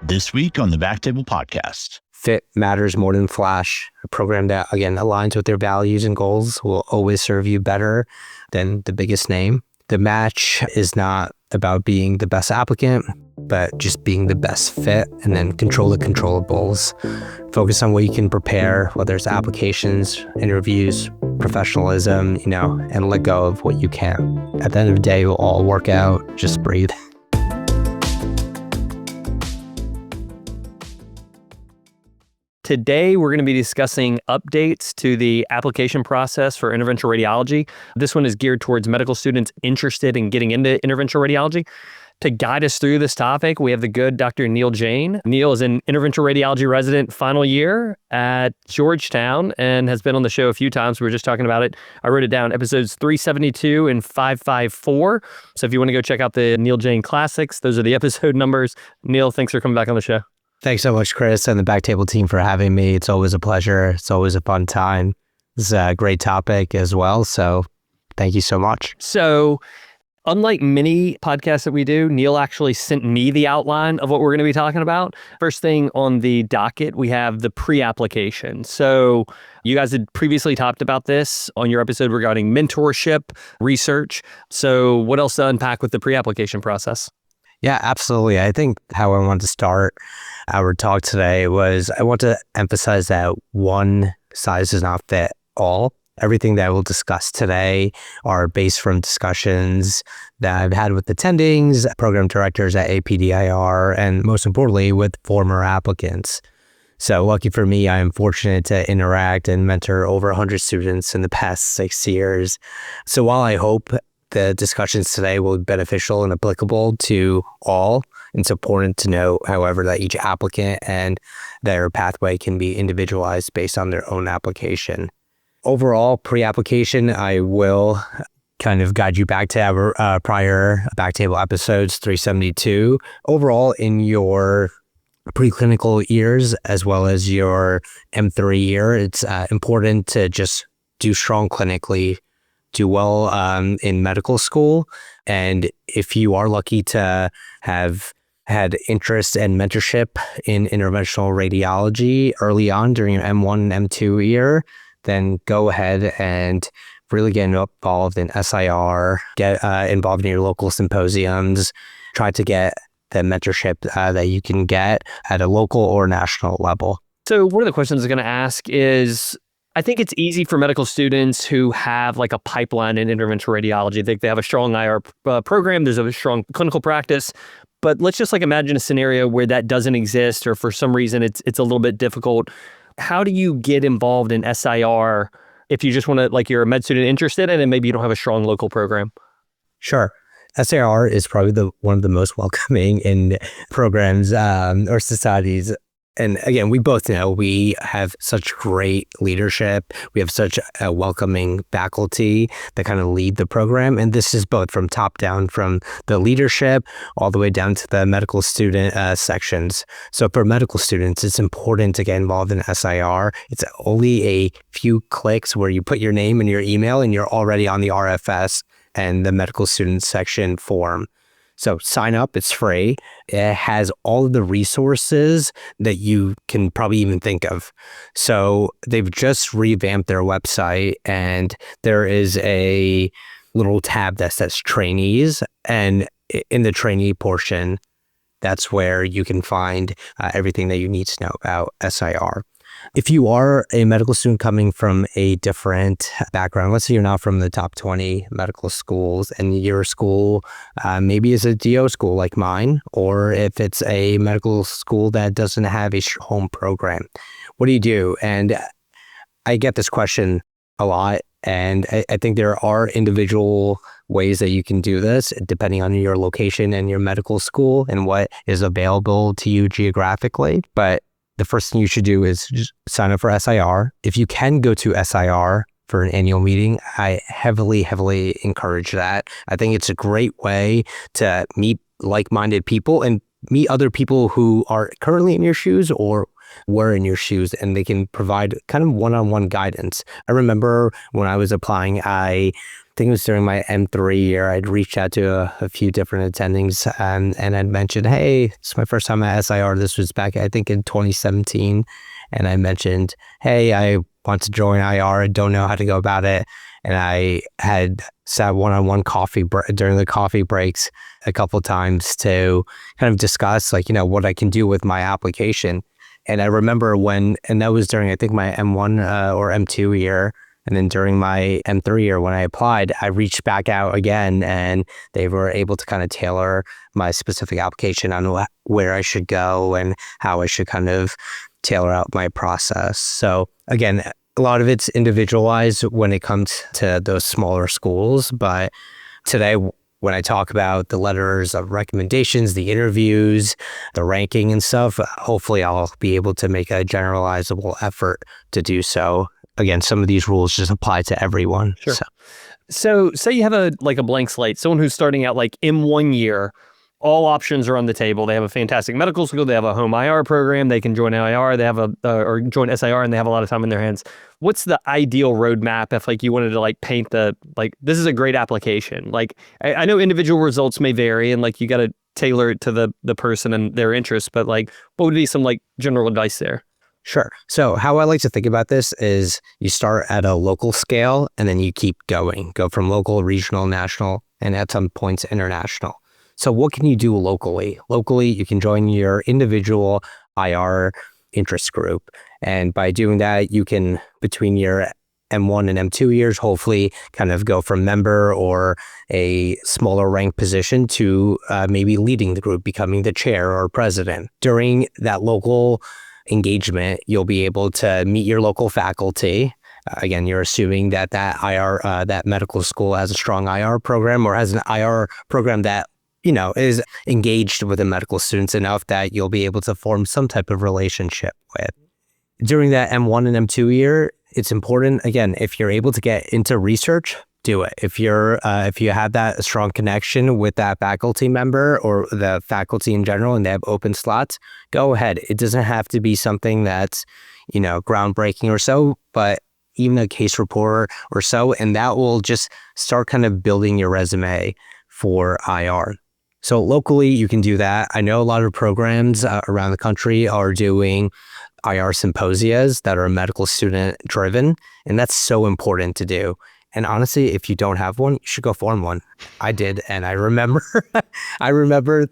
This week on the BackTable podcast. Fit matters more than flash. A program that, again, aligns with their values and goals will always serve you better than the biggest name. The match is not about being the best applicant, but just being the best fit, and then control the controllables. Focus on what you can prepare, whether it's applications, interviews, professionalism, and let go of what you can't. At the end of the day, it will all work out. Just breathe. Today, we're going to be discussing updates to the application process for interventional radiology. This one is geared towards medical students interested in getting into interventional radiology. To guide us through this topic, we have the good Dr. Neil Jain. Neil is an interventional radiology resident final year at Georgetown and has been on the show a few times. We were just talking about it. I wrote it down, episodes 372 and 554. So if you want to go check out the Neil Jain classics, those are the episode numbers. Neil, thanks for coming back on the show. Thanks so much, Chris, and the BackTable team for having me. It's always a pleasure. It's always a fun time. It's a great topic as well, so thank you so much. So, unlike many podcasts that we do, Neil actually sent me the outline of what we're going to be talking about. First thing on the docket, we have the pre-application. So, you guys had previously talked about this on your episode regarding mentorship research. So, what else to unpack with the pre-application process? Yeah, absolutely. I think how I want to start our talk today was I want to emphasize that one size does not fit all. Everything that we'll discuss today are based from discussions that I've had with attendings, program directors at APDIR, and most importantly, with former applicants. So lucky for me, I am fortunate to interact and mentor over 100 students in the past 6 years. So while I hope the discussions today will be beneficial and applicable to all, it's important to know, however, that each applicant and their pathway can be individualized based on their own application. Overall, pre-application, I will kind of guide you back to our prior BackTable episodes 372. Overall, in your preclinical years, as well as your M3 year, it's important to just do strong clinically, do well in medical school. And if you are lucky to have had interest and mentorship in interventional radiology early on during your M1 and M2 year, then go ahead and really get involved in SIR, get involved in your local symposiums, try to get the mentorship that you can get at a local or national level. So one of the questions I'm going to ask is, I think it's easy for medical students who have like a pipeline in interventional radiology. They have a strong IR program, there's a strong clinical practice, but let's just like imagine a scenario where that doesn't exist, or for some reason it's a little bit difficult. How do you get involved in SIR if you just want to, like, you're a med student interested in it and maybe you don't have a strong local program? Sure. SIR is probably one of the most welcoming in programs or societies. And again, we both know we have such great leadership. We have such a welcoming faculty that kind of lead the program. And this is both from top down, from the leadership all the way down to the medical student sections. So for medical students, it's important to get involved in SIR. It's only a few clicks where you put your name and your email and you're already on the RFS and the medical student section form. So sign up, it's free. It has all of the resources that you can probably even think of. So they've just revamped their website, and there is a little tab that says trainees. And in the trainee portion, that's where you can find everything that you need to know about SIR. If you are a medical student coming from a different background, let's say you're not from the top 20 medical schools and your school maybe is a DO school like mine, or if it's a medical school that doesn't have a home program, what do you do? And I get this question a lot, and I think there are individual ways that you can do this depending on your location and your medical school and what is available to you geographically. But the first thing you should do is just sign up for SIR. If you can go to SIR for an annual meeting, I heavily encourage that. I think it's a great way to meet like-minded people and meet other people who are currently in your shoes or were in your shoes, and they can provide kind of one-on-one guidance. I remember when I was applying, I think it was during my M3 year, I'd reached out to a few different attendings and I'd mentioned, hey, it's my first time at SIR. This was back, I think, in 2017. And I mentioned, hey, I want to join IR. I don't know how to go about it. And I had sat one-on-one during the coffee breaks a couple of times to kind of discuss what I can do with my application. And I remember and that was during, I think, my M1 or M2 year. And then during my M3 year, when I applied, I reached back out again and they were able to kind of tailor my specific application on where I should go and how I should kind of tailor out my process. So again, a lot of it's individualized when it comes to those smaller schools. But today, when I talk about the letters of recommendations, the interviews, the ranking and stuff, hopefully I'll be able to make a generalizable effort to do so. Again, some of these rules just apply to everyone. Sure. So say you have a blank slate, someone who's starting out in 1 year, all options are on the table. They have a fantastic medical school. They have a home IR program. They can join IR. They have or join SIR, and they have a lot of time in their hands. What's the ideal roadmap if you wanted to paint this is a great application? I know individual results may vary, and you got to tailor it to the person and their interests. But what would be some general advice there? Sure. So how I like to think about this is you start at a local scale and then you keep going. Go from local, regional, national, and at some points international. So what can you do locally? Locally, you can join your individual IR interest group. And by doing that, you can, between your M1 and M2 years, hopefully kind of go from member or a smaller rank position to maybe leading the group, becoming the chair or president. During that local engagement, you'll be able to meet your local faculty. Again, you're assuming that IR, that medical school has a strong IR program or has an IR program that is engaged with the medical students enough that you'll be able to form some type of relationship with. During that M1 and M2 year, it's important, again, if you're able to get into research, do it. If you have that strong connection with that faculty member or the faculty in general and they have open slots, go ahead. It doesn't have to be something that's, groundbreaking or so, but even a case report or so, and that will just start kind of building your resume for IR. So locally, you can do that. I know a lot of programs around the country are doing IR symposias that are medical student driven, and that's so important to do. And honestly, if you don't have one, you should go form one. I did, and I remember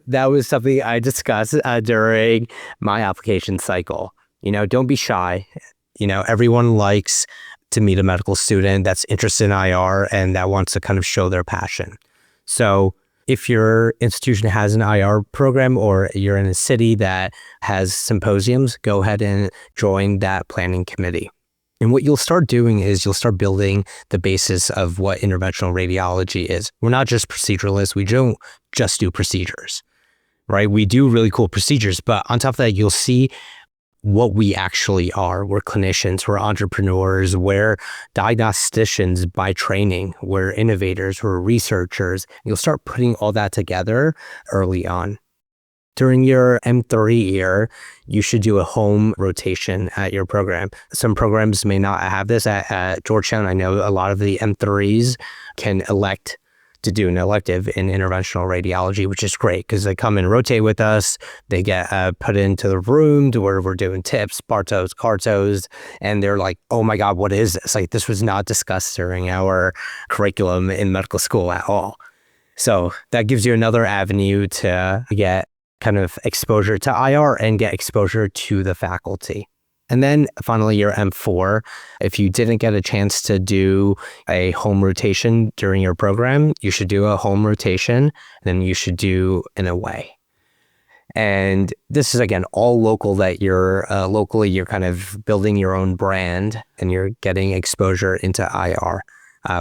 that was something I discussed during my application cycle. Don't be shy. Everyone likes to meet a medical student that's interested in IR and that wants to kind of show their passion. So if your institution has an IR program or you're in a city that has symposiums, go ahead and join that planning committee. And what you'll start doing is you'll start building the basis of what interventional radiology is. We're not just proceduralists. We don't just do procedures, right? We do really cool procedures, but on top of that, you'll see what we actually are. We're clinicians, we're entrepreneurs, we're diagnosticians by training, we're innovators, we're researchers. You'll start putting all that together early on. During your M3 year, you should do a home rotation at your program. Some programs may not have this. At Georgetown, I know a lot of the M3s can elect to do an elective in interventional radiology, which is great because they come and rotate with us. They get put into the room to where we're doing tips, Bartos, Cartos, and they're like, oh my God, what is this? This was not discussed during our curriculum in medical school at all. So that gives you another avenue to get kind of exposure to IR and get exposure to the faculty. And then finally, your M4, if you didn't get a chance to do a home rotation during your program, you should do a home rotation, and then you should do an away. And this is, again, all local, that you're locally, you're kind of building your own brand and you're getting exposure into IR.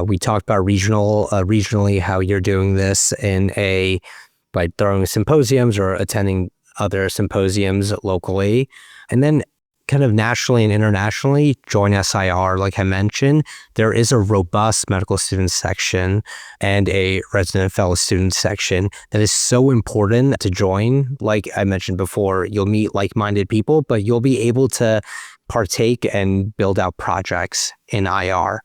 We talked about regionally, how you're doing this by throwing symposiums or attending other symposiums locally. And then kind of nationally and internationally, join SIR. Like I mentioned, there is a robust medical student section and a resident fellow student section that is so important to join. Like I mentioned before, you'll meet like-minded people, but you'll be able to partake and build out projects in IR.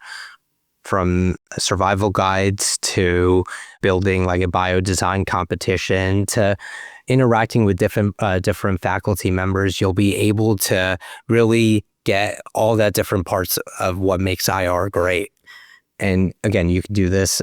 from survival guides to building like a biodesign competition to interacting with different faculty members. You'll be able to really get all that different parts of what makes IR great. And again, you can do this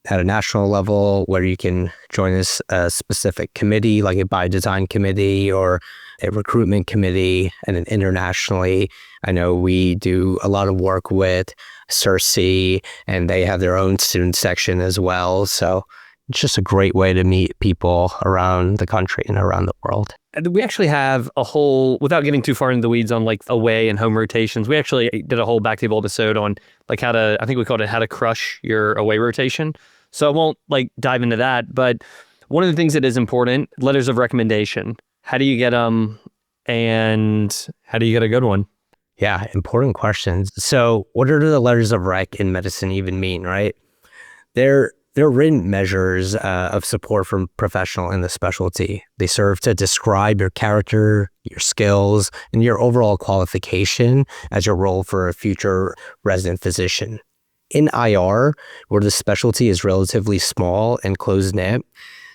at a national level where you can join a specific committee, like a biodesign committee or a recruitment committee. And then internationally, I know we do a lot of work with CIRSE, and they have their own student section as well. So it's just a great way to meet people around the country and around the world. We actually have a whole, without getting too far into the weeds on like away and home rotations, we actually did a whole BackTable episode on like how to, I think we called it how to crush your away rotation. So I won't like dive into that, but one of the things that is important, letters of recommendation. How do you get them and how do you get a good one? Yeah, important questions. So what are the letters of rec in medicine even mean, right? They're written measures of support from professional in the specialty. They serve to describe your character, your skills, and your overall qualification as your role for a future resident physician. In IR, where the specialty is relatively small and close-knit,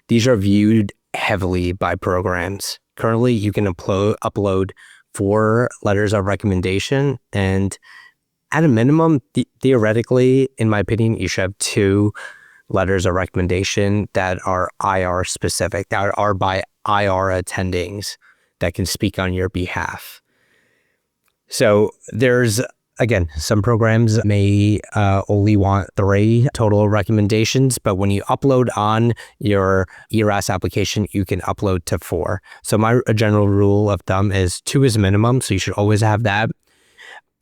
these are viewed heavily by programs. Currently, you can upload 4 letters of recommendation, and at a minimum, theoretically, in my opinion, you should have 2 letters of recommendation that are IR specific, that are by IR attendings that can speak on your behalf. So there's, again, some programs may only want 3 total recommendations, but when you upload on your ERAS application, you can upload to 4. So my general rule of thumb is 2 is minimum, so you should always have that.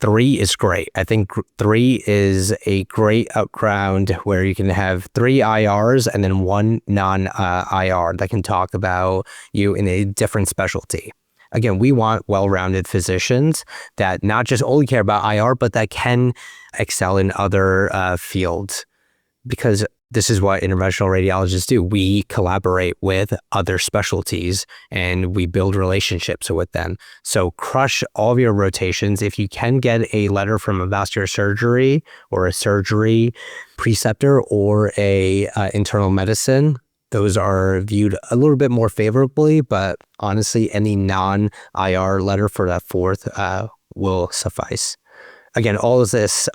3 is great. I think 3 is a great ground where you can have 3 IRs and then 1 non-IR that can talk about you in a different specialty. Again, we want well-rounded physicians that not just only care about IR, but that can excel in other fields, because this is what interventional radiologists do. We collaborate with other specialties and we build relationships with them. So crush all of your rotations. If you can get a letter from a vascular surgery or a surgery preceptor or a internal medicine, those are viewed a little bit more favorably, but honestly, any non-IR letter for that 4th will suffice. Again, all of this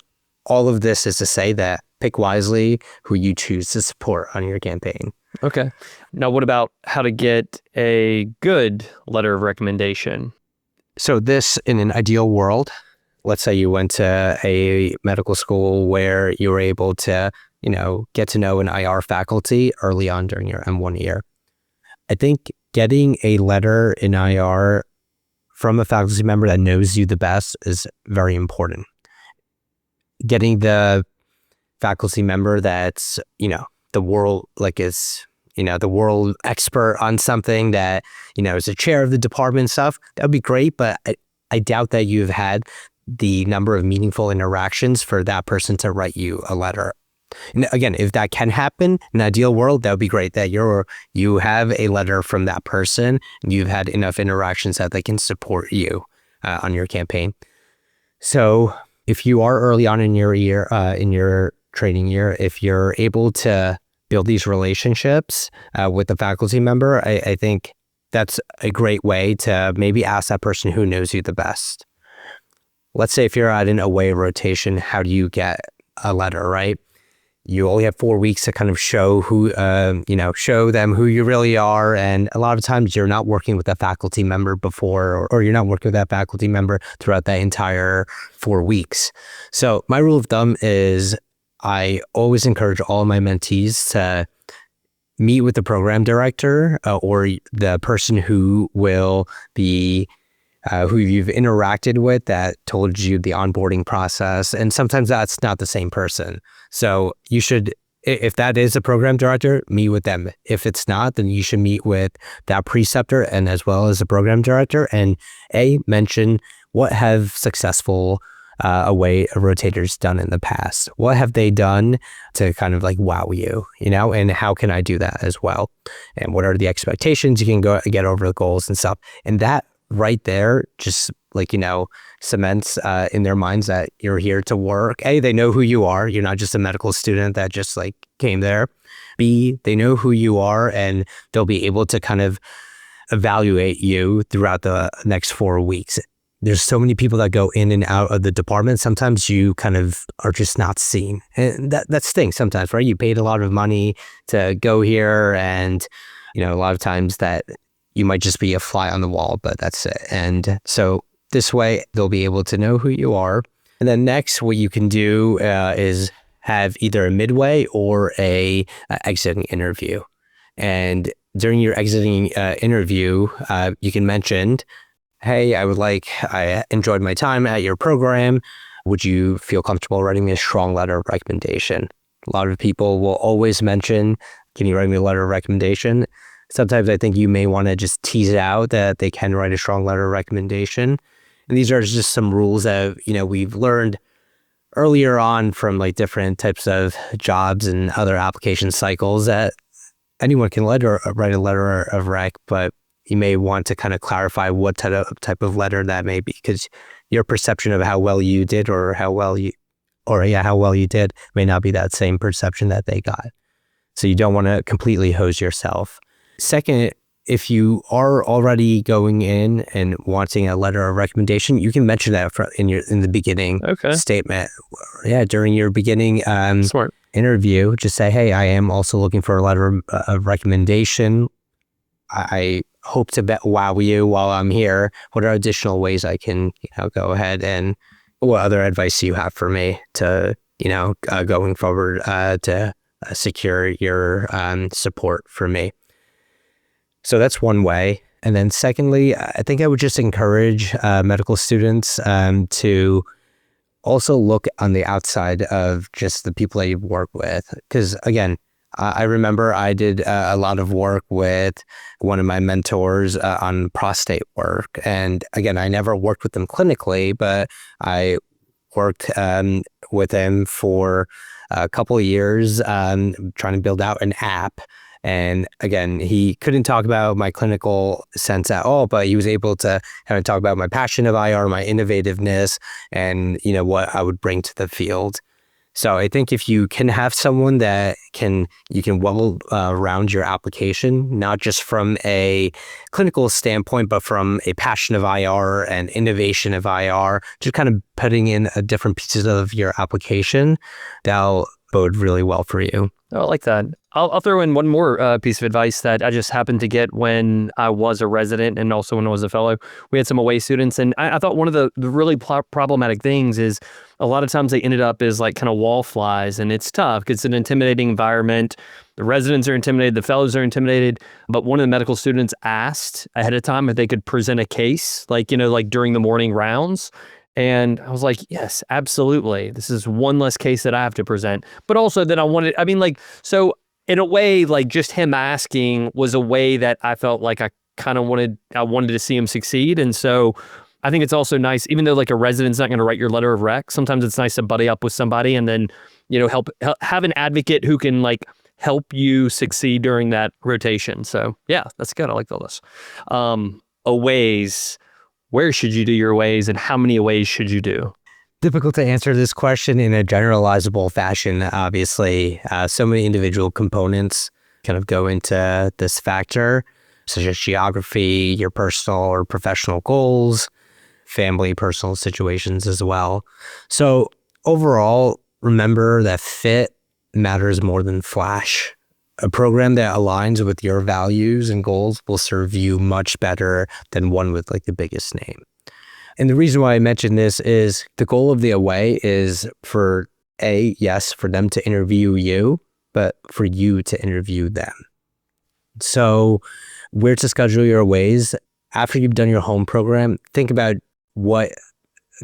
is to say that pick wisely who you choose to support on your campaign. Okay. Now, what about how to get a good letter of recommendation? So this, in an ideal world, let's say you went to a medical school where you were able to, get to know an IR faculty early on during your M1 year. I think getting a letter in IR from a faculty member that knows you the best is very important. Getting the faculty member that's, the world, the world expert on something that, is a chair of the department and stuff, that would be great, but I doubt that you've had the number of meaningful interactions for that person to write you a letter. And again, if that can happen in an ideal world, that would be great that you have a letter from that person and you've had enough interactions that they can support you on your campaign. So if you are early on in your year, in your training year, if you're able to build these relationships with the faculty member, I think that's a great way to maybe ask that person who knows you the best. Let's say if you're at an away rotation, how do you get a letter, right? You only have 4 weeks to kind of show show them who you really are. And a lot of times you're not working with a faculty member before, or you're not working with that faculty member throughout that entire 4 weeks. So my rule of thumb is I always encourage all of my mentees to meet with the program director or the person who will be who you've interacted with that told you the onboarding process. And sometimes that's not the same person. So you should, if that is a program director, meet with them. If it's not, then you should meet with that preceptor and as well as the program director and mention what have successful away rotators done in the past. What have they done to kind of like wow you, and how can I do that as well? And what are the expectations? You can go get over the goals and stuff. And that right there, just cements in their minds that you're here to work. A, they know who you are. You're not just a medical student that just came there. B, they know who you are, and they'll be able to kind of evaluate you throughout the next 4 weeks. There's so many people that go in and out of the department. Sometimes you kind of are just not seen. And that stinks sometimes, right? You paid a lot of money to go here, and a lot of times that you might just be a fly on the wall, but that's it. And so this way they'll be able to know who you are. And then next, what you can do is have either a midway or a exiting interview. And during your exiting interview, you can mention, hey, I enjoyed my time at your program. Would you feel comfortable writing me a strong letter of recommendation? A lot of people will always mention, can you write me a letter of recommendation? Sometimes I think you may want to just tease it out that they can write a strong letter of recommendation. And these are just some rules that, we've learned earlier on from different types of jobs and other application cycles that anyone can write a letter of rec, but you may want to kind of clarify what type of letter that may be, because your perception of how well you did or how well you did may not be that same perception that they got. So you don't want to completely hose yourself. Second, if you are already going in and wanting a letter of recommendation, you can mention that in the beginning statement. Yeah, during your beginning Smart. interview, just say, hey, I am also looking for a letter of recommendation. I hope to wow you while I'm here. What are additional ways I can go ahead, and what other advice you have for me to going forward to secure your support for me? So that's one way. And then secondly, I think I would just encourage medical students to also look on the outside of just the people that you work with. Because again, I remember I did a lot of work with one of my mentors on prostate work. And again, I never worked with them clinically, but I worked with him for a couple of years trying to build out an app. And again, he couldn't talk about my clinical sense at all, but he was able to kind of talk about my passion of IR, my innovativeness, and what I would bring to the field. So I think if you can have someone that you can well round your application, not just from a clinical standpoint, but from a passion of IR and innovation of IR, just kind of putting in different pieces of your application, that'll bode really well for you. Oh, I like that. I'll throw in one more piece of advice that I just happened to get when I was a resident and also when I was a fellow. We had some away students, and I thought one of the really problematic things is a lot of times they ended up as kind of wallflies, and it's tough because it's an intimidating environment. The residents are intimidated, the fellows are intimidated, but one of the medical students asked ahead of time if they could present a case, during the morning rounds. And I was like, yes, absolutely. This is one less case that I have to present. But also that so in a way, just him asking was a way that I felt like I wanted to see him succeed. And so I think it's also nice, even though a resident's not going to write your letter of rec, sometimes it's nice to buddy up with somebody and then, help have an advocate who can help you succeed during that rotation. So yeah, that's good. I like all this. Aways. Where should you do your aways, and how many aways should you do? Difficult to answer this question in a generalizable fashion, obviously. So many individual components kind of go into this factor, such as geography, your personal or professional goals, family, personal situations as well. So overall, remember that fit matters more than flash. A program that aligns with your values and goals will serve you much better than one with the biggest name. And the reason why I mention this is the goal of the away is for them to interview you, but for you to interview them. So where to schedule your aways, after you've done your home program, think about what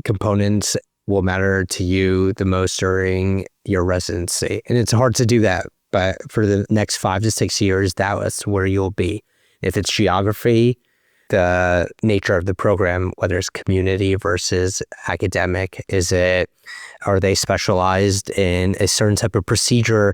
components will matter to you the most during your residency. And it's hard to do that, but for the next 5 to 6 years, that's where you'll be. If it's geography, the nature of the program, whether it's community versus academic, are they specialized in a certain type of procedure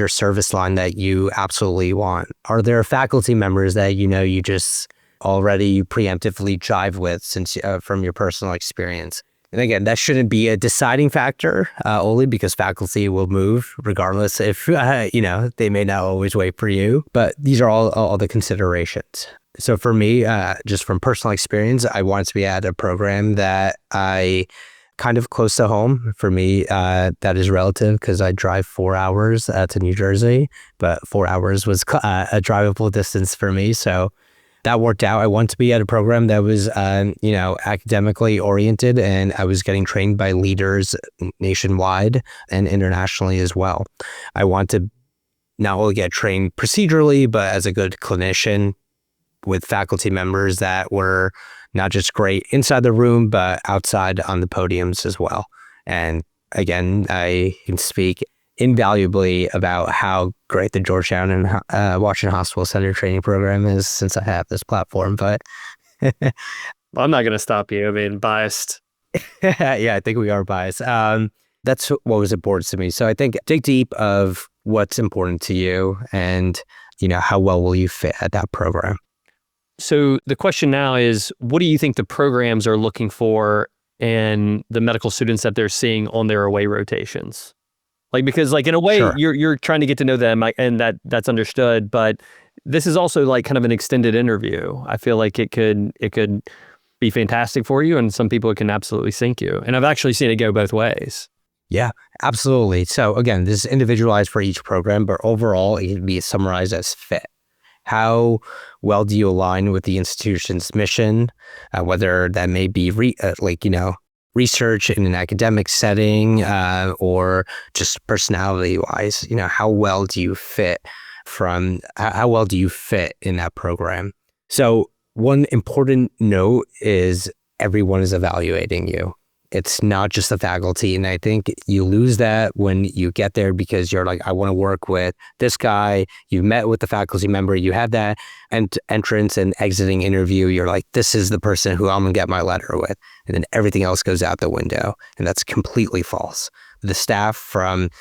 service line that you absolutely want? Are there faculty members that you just already preemptively jive with since from your personal experience. And again, that shouldn't be a deciding factor only because faculty will move regardless if, they may not always wait for you. But these are all the considerations. So for me, just from personal experience, I wanted to be at a program that I kind of close to home. For me, that is relative because I drive 4 hours to New Jersey, but 4 hours was a drivable distance for me. So that worked out. I wanted to be at a program that was, academically oriented, and I was getting trained by leaders nationwide and internationally as well. I want to not only get trained procedurally, but as a good clinician with faculty members that were not just great inside the room, but outside on the podiums as well. And again, I can speak invaluably about how great the Georgetown and Washington Hospital Center training program is since I have this platform. But I'm not going to stop you. I mean, biased. Yeah, I think we are biased. That's what was important to me. So I think dig deep of what's important to you and, how well will you fit at that program. So the question now is, what do you think the programs are looking for in the medical students that they're seeing on their away rotations? Because in a way, Sure. you're trying to get to know them, and that's understood. But this is also kind of an extended interview. I feel like it could be fantastic for you, and some people it can absolutely sink you. And I've actually seen it go both ways. Yeah, absolutely. So again, this is individualized for each program, but overall, it can be summarized as fit. How well do you align with the institution's mission, whether that may be research in an academic setting or just personality-wise? How well do you fit in that program? So one important note is everyone is evaluating you. It's not just the faculty. And I think you lose that when you get there because you're like, I want to work with this guy. You've met with the faculty member. You have that entrance and exiting interview. You're like, this is the person who I'm going to get my letter with. And then everything else goes out the window. And that's completely false. The staff from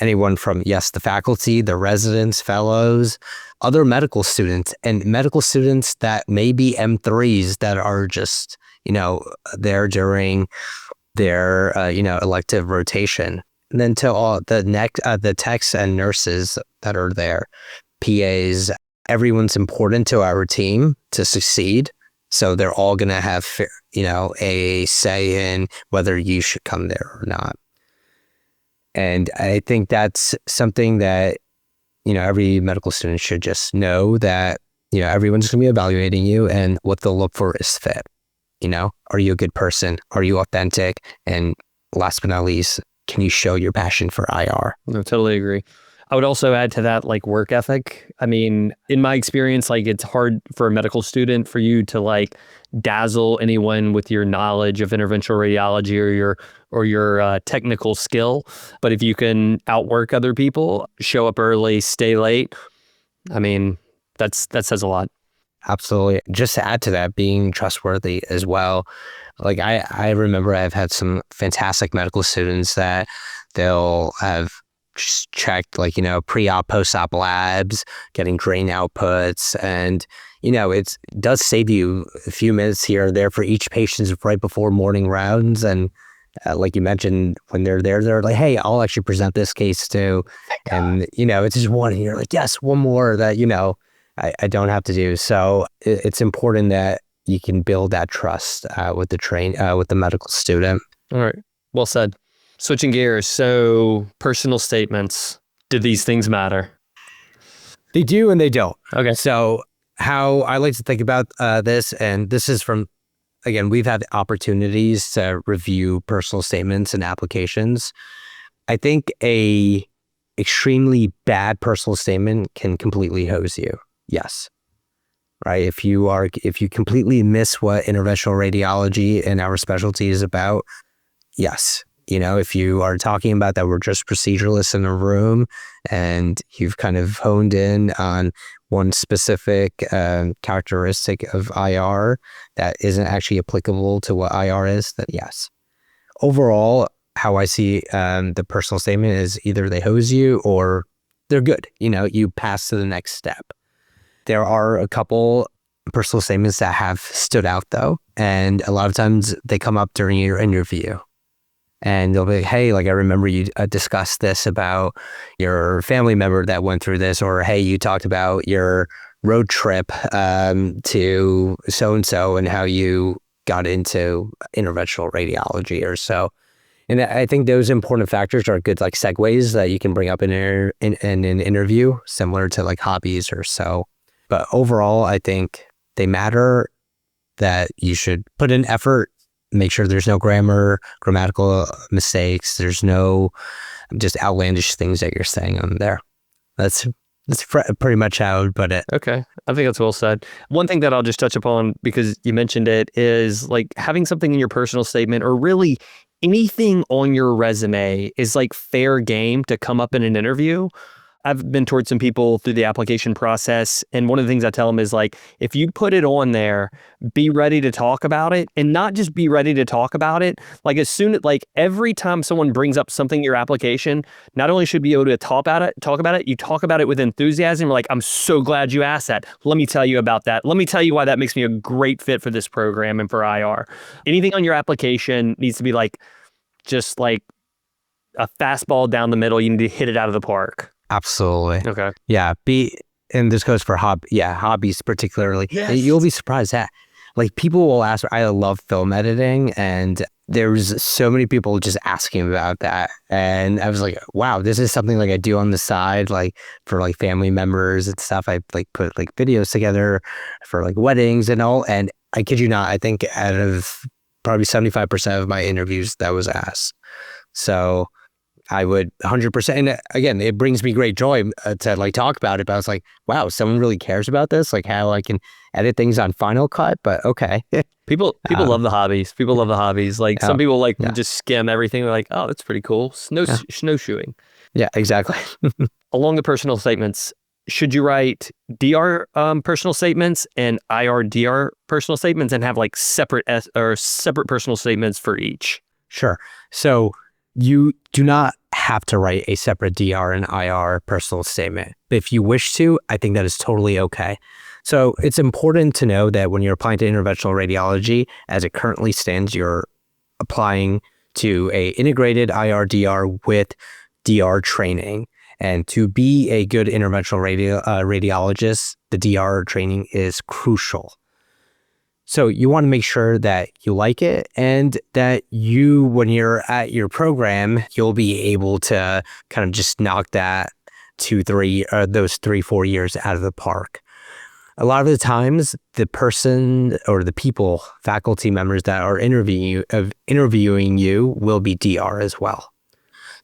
anyone from, yes, the faculty, the residents, fellows, other medical students, and medical students that may be M3s that are just, there during their, elective rotation. And then to all the techs and nurses that are there, PAs, everyone's important to our team to succeed. So they're all going to have, a say in whether you should come there or not. And I think that's something that, every medical student should just know that, everyone's going to be evaluating you, and what they'll look for is fit. Are you a good person? Are you authentic? And last but not least, can you show your passion for IR? No, totally agree. I would also add to that, work ethic. I mean, in my experience, it's hard for a medical student for you to dazzle anyone with your knowledge of interventional radiology or your technical skill. But if you can outwork other people, show up early, stay late, I mean, that says a lot. Absolutely. Just to add to that, being trustworthy as well. I remember I've had some fantastic medical students that they'll have just checked pre-op, post-op labs, getting drain outputs. And, it does save you a few minutes here or there for each patient right before morning rounds. And like you mentioned, when they're there, they're like, hey, I'll actually present this case too. And, it's just one, and you're like, yes, one more that, I don't have to do. So it's important that you can build that trust with the medical student. All right. Well said. Switching gears. So personal statements. Do these things matter? They do and they don't. Okay. So how I like to think about this, and this is from, again, we've had opportunities to review personal statements and applications. I think a extremely bad personal statement can completely hose you. Yes. Right. If you completely miss what interventional radiology and our specialty is about, yes. If you are talking about that we're just proceduralists in a room and you've kind of honed in on one specific characteristic of IR that isn't actually applicable to what IR is, then yes. Overall, how I see the personal statement is either they hose you or they're good. You pass to the next step. There are a couple personal statements that have stood out though. And a lot of times they come up during your interview. And they'll be like, hey, like I remember you discussed this about your family member that went through this, or hey, you talked about your road trip to so-and-so and how you got into interventional radiology or so. And I think those important factors are good like segues that you can bring up in an interview, similar to like hobbies or so. But overall, I think they matter, that you should put in effort. Make sure there's no grammatical mistakes. There's no just outlandish things that you're saying on there. That's pretty much how I would put it. Okay. I think that's well said. One thing that I'll just touch upon, because you mentioned it, is like having something in your personal statement or really anything on your resume is like fair game to come up in an interview. I've mentored some people through the application process, and one of the things I tell them is like, if you put it on there, be ready to talk about it, and not just be ready to talk about it. Like like every time someone brings up something in your application, not only should you be able to talk about it, you talk about it with enthusiasm. Like, I'm so glad you asked that. Let me tell you about that. Let me tell you why that makes me a great fit for this program and for IR. Anything on your application needs to be like, just like a fastball down the middle. You need to hit it out of the park. Absolutely. Okay. Yeah. And this goes for hobbies particularly. Yes. You'll be surprised that like people will ask, I love film editing, and there's so many people just asking about that. And I was like, wow, this is something like I do on the side, like for like family members and stuff. I like put like videos together for like weddings and all. And I kid you not, I think out of probably 75% of my interviews that was asked. So I would 100%. And again, it brings me great joy to like talk about it. But I was like, wow, someone really cares about this, like how I can edit things on Final Cut. But okay. People love the hobbies. People love the hobbies. Like some people like just skim everything. They're like, oh, that's pretty cool. Snowshoeing. Yeah, exactly. Along the personal statements, should you write DR personal statements and IR DR personal statements and have like separate personal statements for each? Sure. So you do not have to write a separate DR and IR personal statement. But if you wish to, I think that is totally okay. So it's important to know that when you're applying to interventional radiology, as it currently stands, you're applying to a integrated IR DR with DR training. And to be a good interventional radiologist, the DR training is crucial. So you want to make sure that you like it, and that you, when you're at your program, you'll be able to kind of just knock that 3-4 years out of the park. A lot of the times, the person or the people, faculty members that are interviewing you will be DR as well.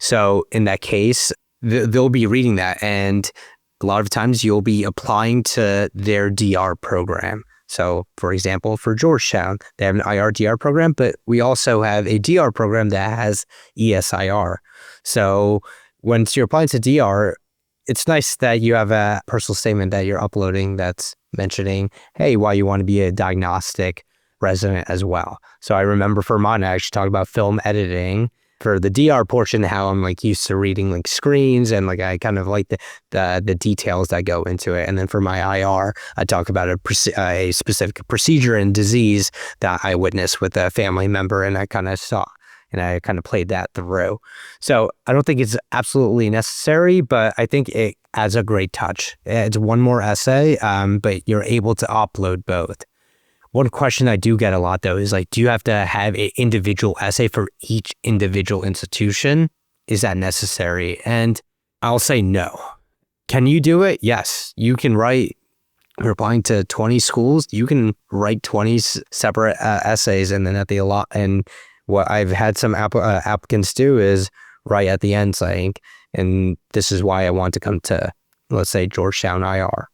So in that case, they'll be reading that, and a lot of times you'll be applying to their DR program. So, for example, for Georgetown, they have an IR-DR program, but we also have a DR program that has ESIR. So, once you're applying to DR, it's nice that you have a personal statement that you're uploading that's mentioning, hey, why you want to be a diagnostic resident as well. So, I remember for mine, I actually talked about film editing. For the DR portion, how I'm like used to reading like screens, and like I kind of like the details that go into it. And then for my IR, I talk about a specific procedure and disease that I witnessed with a family member, and I kind of saw, and I kind of played that through. So I don't think it's absolutely necessary, but I think it adds a great touch. It's one more essay, but you're able to upload both. One question I do get a lot, though, is like, do you have to have an individual essay for each individual institution? Is that necessary? And I'll say no. Can you do it? Yes. You can write, you're applying to 20 schools, you can write 20 separate essays, and then and what I've had some applicants do is write at the end saying, and this is why I want to come to, let's say, Georgetown IR.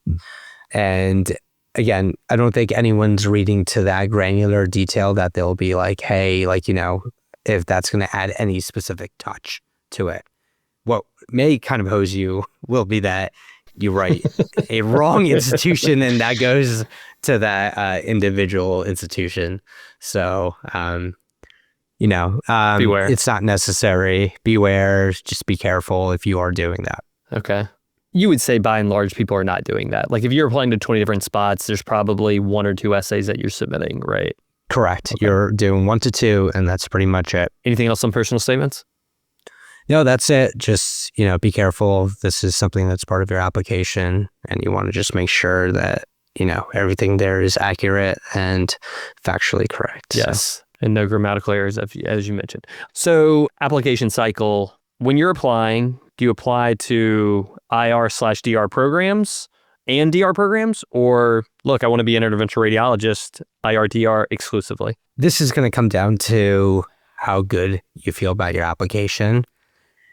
And again, I don't think anyone's reading to that granular detail that they'll be like, hey, like, you know, if that's going to add any specific touch to it. What may kind of hose you will be that you write a wrong institution, and that goes to that individual institution. So, beware. It's not necessary. Beware. Just be careful if you are doing that. Okay. You would say by and large, people are not doing that. Like if you're applying to 20 different spots, there's probably 1 or 2 essays that you're submitting, right? Correct. Okay. You're doing 1 to 2, and that's pretty much it. Anything else on personal statements? No, that's it. Just, be careful. This is something that's part of your application, and you want to just make sure that, everything there is accurate and factually correct. Yes. So. And no grammatical errors, as you mentioned. So application cycle, when you're applying, do you apply to IR/DR programs and DR programs? Or look, I want to be an interventional radiologist, IR/DR exclusively? This is going to come down to how good you feel about your application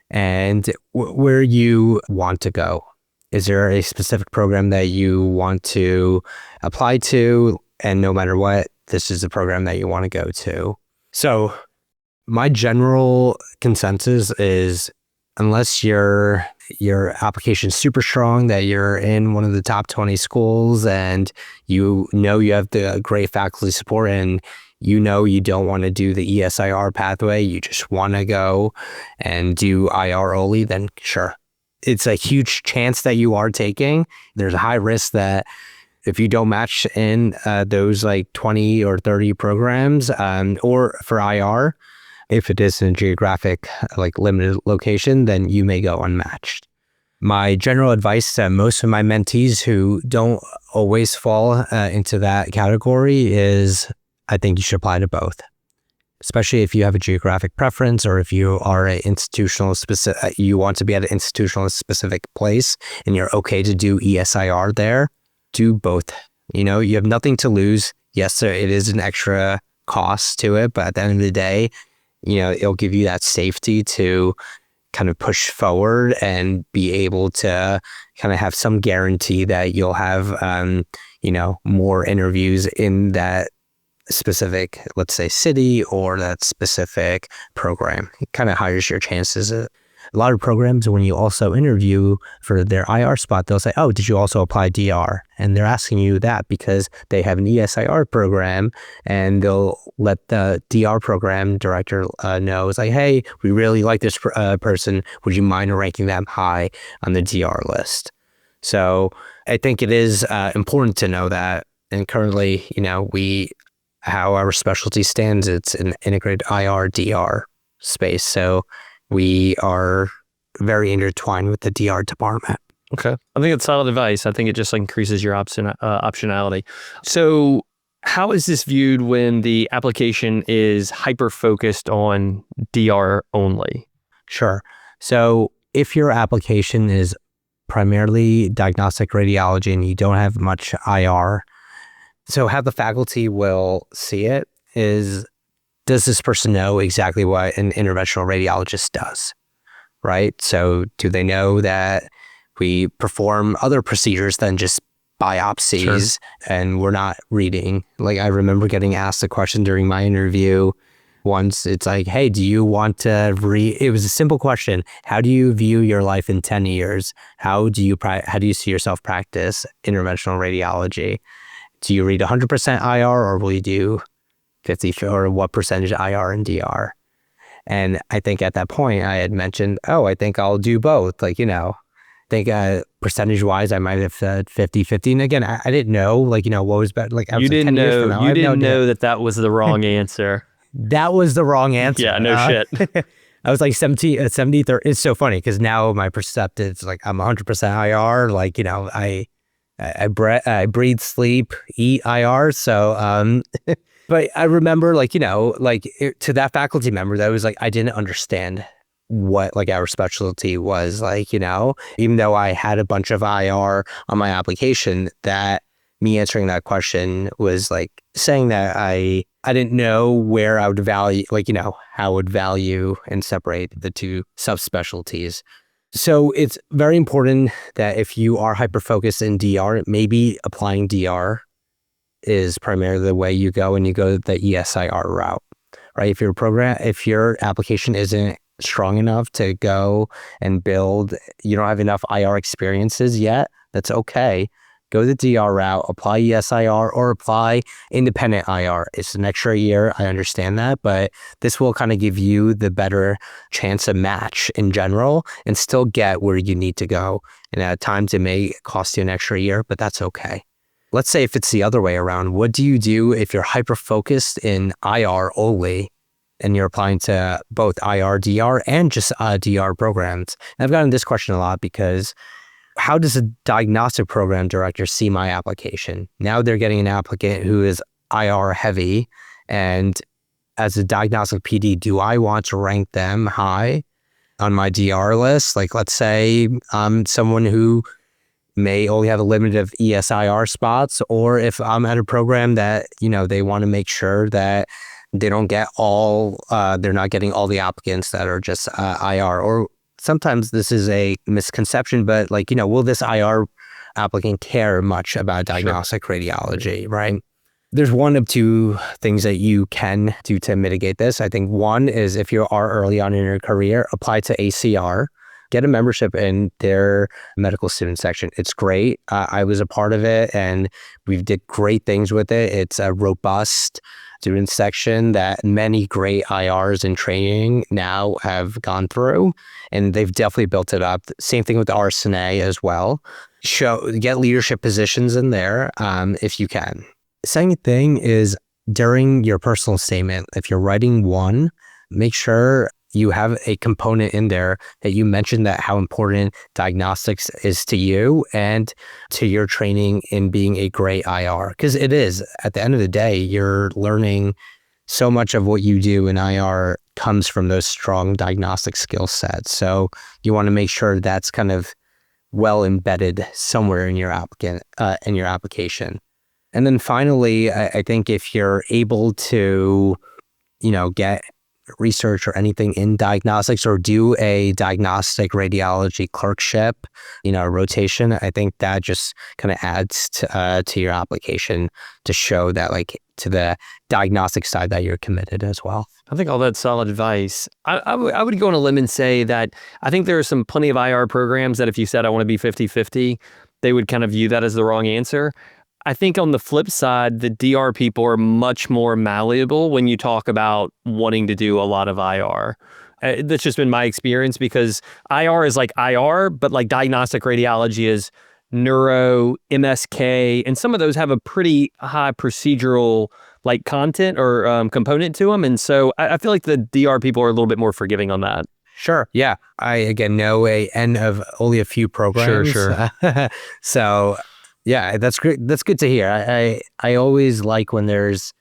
and where you want to go. Is there a specific program that you want to apply to? And no matter what, this is the program that you want to go to. So my general consensus is, unless your application is super strong, that you're in one of the top 20 schools and you have the great faculty support and you don't want to do the ESIR pathway, you just want to go and do IR only, then sure. It's a huge chance that you are taking. There's a high risk that if you don't match in those like 20 or 30 programs, or for IR, if it is in a geographic like limited location, then you may go unmatched. My general advice to most of my mentees who don't always fall into that category is, I think you should apply to both, especially if you have a geographic preference or if you are you want to be at an institutional specific place and you're okay to do ESIR there. Do both. You have nothing to lose. Yes, sir, it is an extra cost to it, but at the end of the day, it'll give you that safety to kind of push forward and be able to kind of have some guarantee that you'll have, more interviews in that specific, let's say, city or that specific program. It kind of hires your chances. A lot of programs, when you also interview for their IR spot, they'll say, oh, did you also apply DR? And they're asking you that because they have an ESIR program and they'll let the DR program director know. It's like, hey, we really like this person. Would you mind ranking them high on the DR list? So I think it is important to know that. And currently, how our specialty stands, it's an integrated IR/DR space. So we are very intertwined with the DR department. Okay. I think it's solid advice. I think it just increases your optionality. So how is this viewed when the application is hyper-focused on DR only? Sure. So if your application is primarily diagnostic radiology and you don't have much IR, so how the faculty will see it is, does this person know exactly what an interventional radiologist does, right? So do they know that we perform other procedures than just biopsies? Sure. And we're not reading? Like, I remember getting asked a question during my interview once. It's like, hey, do you want to read? It was a simple question. How do you view your life in 10 years? How do you see yourself practice interventional radiology? Do you read 100% IR or will you do 50 or what percentage IR and DR? And I think at that point I had mentioned, I think I'll do both. Like, I think percentage wise, I might have said 50-50. And again, I didn't know, what was better. Like, I was you like, didn't 10 years from now, know, you didn't know that was the wrong answer. That was the wrong answer. Yeah, no shit. I was like 70, 30. It's so funny because now my perceptive is like, I'm 100% IR. Like, I breathe, sleep, eat IR. So, but I remember to that faculty member that was like, I didn't understand what our specialty was even though I had a bunch of IR on my application, that me answering that question was saying that I didn't know where I would value, how I would value and separate the two subspecialties. So it's very important that if you are hyper-focused in DR, maybe applying DR is primarily the way you go, and you go the ESIR route, right? If your application isn't strong enough to go and build, you don't have enough IR experiences yet, that's okay. go the DR route, apply ESIR or apply independent IR. It's an extra year. I understand that, but this will kind of give you the better chance of match in general and still get where you need to go. And at times it may cost you an extra year, but that's okay. Let's say if it's the other way around, what do you do if you're hyper-focused in IR only and you're applying to both IR, DR, and just DR programs? And I've gotten this question a lot because how does a diagnostic program director see my application? Now they're getting an applicant who is IR heavy, and as a diagnostic PD, do I want to rank them high on my DR list? Like, let's say I'm someone who may only have a limit of ESIR spots, or if I'm at a program that, they want to make sure that they don't get they're not getting all the applicants that are just IR. Or sometimes this is a misconception, but will this IR applicant care much about diagnostic radiology, right? There's one of two things that you can do to mitigate this. I think one is if you are early on in your career, apply to ACR. Get a membership in their medical student section. It's great. I was a part of it and we did great things with it. It's a robust student section that many great IRs in training now have gone through, and they've definitely built it up. Same thing with the RSNA as well. Get leadership positions in there if you can. Second thing is during your personal statement, if you're writing one, make sure you have a component in there that you mentioned that how important diagnostics is to you and to your training in being a great IR. Because it is, at the end of the day, you're learning so much of what you do in IR comes from those strong diagnostic skill sets. So you want to make sure that's kind of well embedded somewhere in your application. And then finally, I think if you're able to, get research or anything in diagnostics or do a diagnostic radiology clerkship, rotation, I think that just kind of adds to your application to show that to the diagnostic side that you're committed as well. I think all that's solid advice. I would go on a limb and say that I think there are plenty of IR programs that if you said I want to be 50-50, they would kind of view that as the wrong answer. I think on the flip side, the DR people are much more malleable when you talk about wanting to do a lot of IR. That's just been my experience because IR is like IR, but diagnostic radiology is neuro, MSK, and some of those have a pretty high procedural content or component to them. And so I feel like the DR people are a little bit more forgiving on that. Sure. Yeah. I, again, know a N of only a few programs. Sure. So yeah, that's great. That's good to hear. I always like when there's,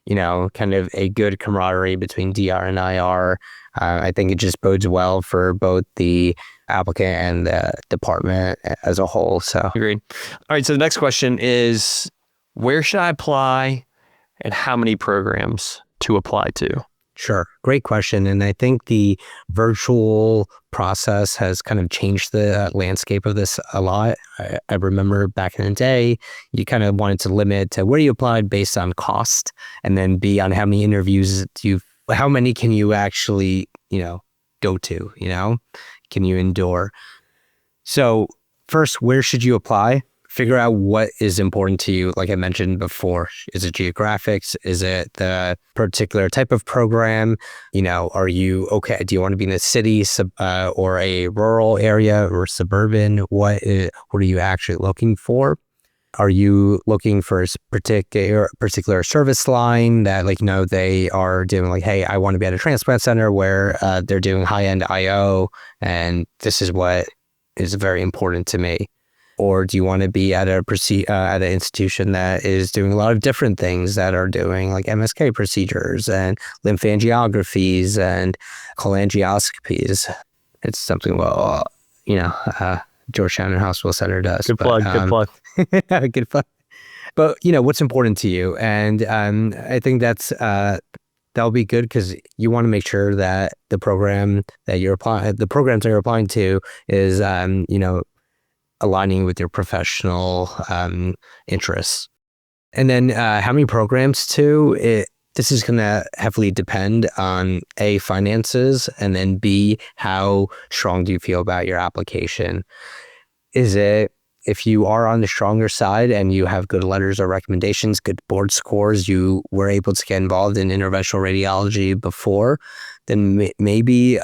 kind of a good camaraderie between DR and IR. I think it just bodes well for both the applicant and the department as a whole. So agreed. All right. So the next question is, where should I apply and how many programs to apply to? Sure. Great question. And I think the virtual process has kind of changed the landscape of this a lot. I remember back in the day, you kind of wanted to limit to where you applied based on cost and then be on how many interviews how many can you actually, go to, can you endure? So first, where should you apply? Figure out what is important to you. Like I mentioned before, is it geographics? Is it the particular type of program? Are you okay? Do you want to be in a city or a rural area or suburban? What are you actually looking for? Are you looking for a particular service line that they are doing hey, I want to be at a transplant center where they're doing high-end IO and this is what is very important to me? Or do you want to be at an institution that is doing a lot of different things that are doing MSK procedures and lymphangiographies and cholangioscopies? It's something Georgetown Hospital Center does. Good plug. Good plug. But what's important to you, and I think that'll be good because you want to make sure that the programs that you're applying to is aligning with your professional interests. And then how many programs too? This is going to heavily depend on A, finances, and then B, how strong do you feel about your application? Is it if you are on the stronger side and you have good letters of recommendations, good board scores, you were able to get involved in interventional radiology before, then maybe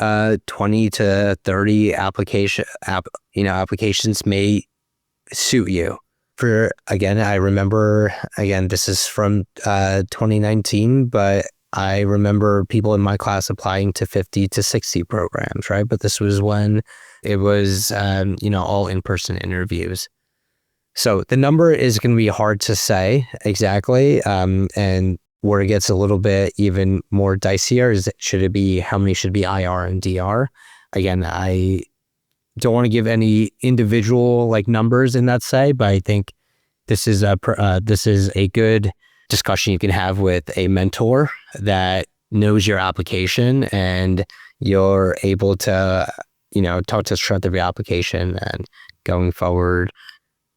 20 to 30 applications may suit you. I remember, this is from 2019, but I remember people in my class applying to 50 to 60 programs, right? But this was when it was, all in-person interviews. So the number is going to be hard to say exactly. And where it gets a little bit even more dicier is how many should be IR and DR? Again, I don't want to give any individual numbers in that say, but I think this is a good discussion you can have with a mentor that knows your application, and you're able to, talk to the strength of your application and going forward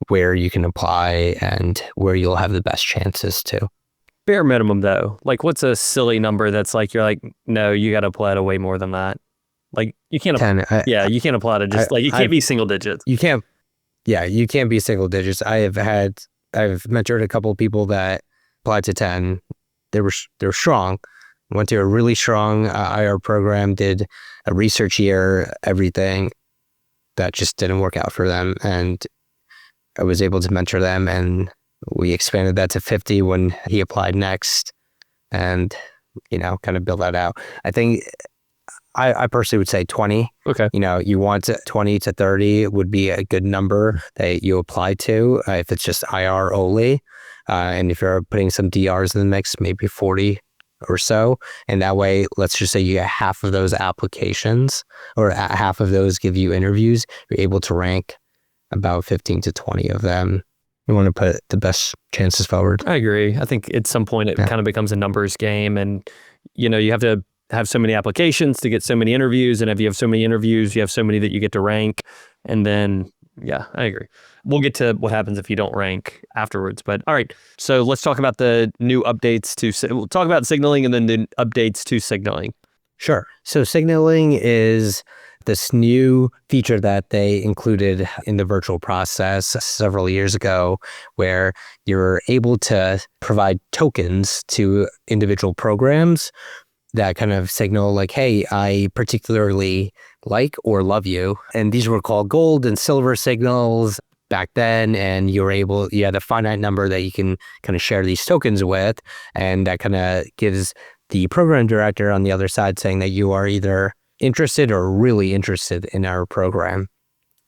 where you can apply and where you'll have the best chances to. Bare minimum though, what's a silly number that's you're no, you got to apply to way more than that. You can't, 10, you can't apply to just you can't be single digits. You can't be single digits. I've mentored a couple of people that applied to 10. They were strong, went to a really strong IR program, did a research year, everything that just didn't work out for them. And I was able to mentor them, and we expanded that to 50 when he applied next, and, kind of build that out. I think I personally would say 20. Okay. You want 20 to 30 would be a good number that you apply to if it's just IR only. And if you're putting some DRs in the mix, maybe 40 or so. And that way, let's just say you get half of those applications or half of those give you interviews, you're able to rank about 15 to 20 of them. You want to put the best chances forward. I agree. I think at some point it kind of becomes a numbers game, and you have to have so many applications to get so many interviews, and if you have so many interviews, you have so many that you get to rank, and then I agree. We'll get to what happens if you don't rank afterwards. But all right, so let's talk about the new updates we'll talk about signaling and then the updates to signaling. Sure. So signaling is this new feature that they included in the virtual process several years ago, where you're able to provide tokens to individual programs that kind of signal hey, I particularly like or love you. And these were called gold and silver signals back then. And you had a finite number that you can kind of share these tokens with. And that kind of gives the program director on the other side saying that you are either interested or really interested in our program.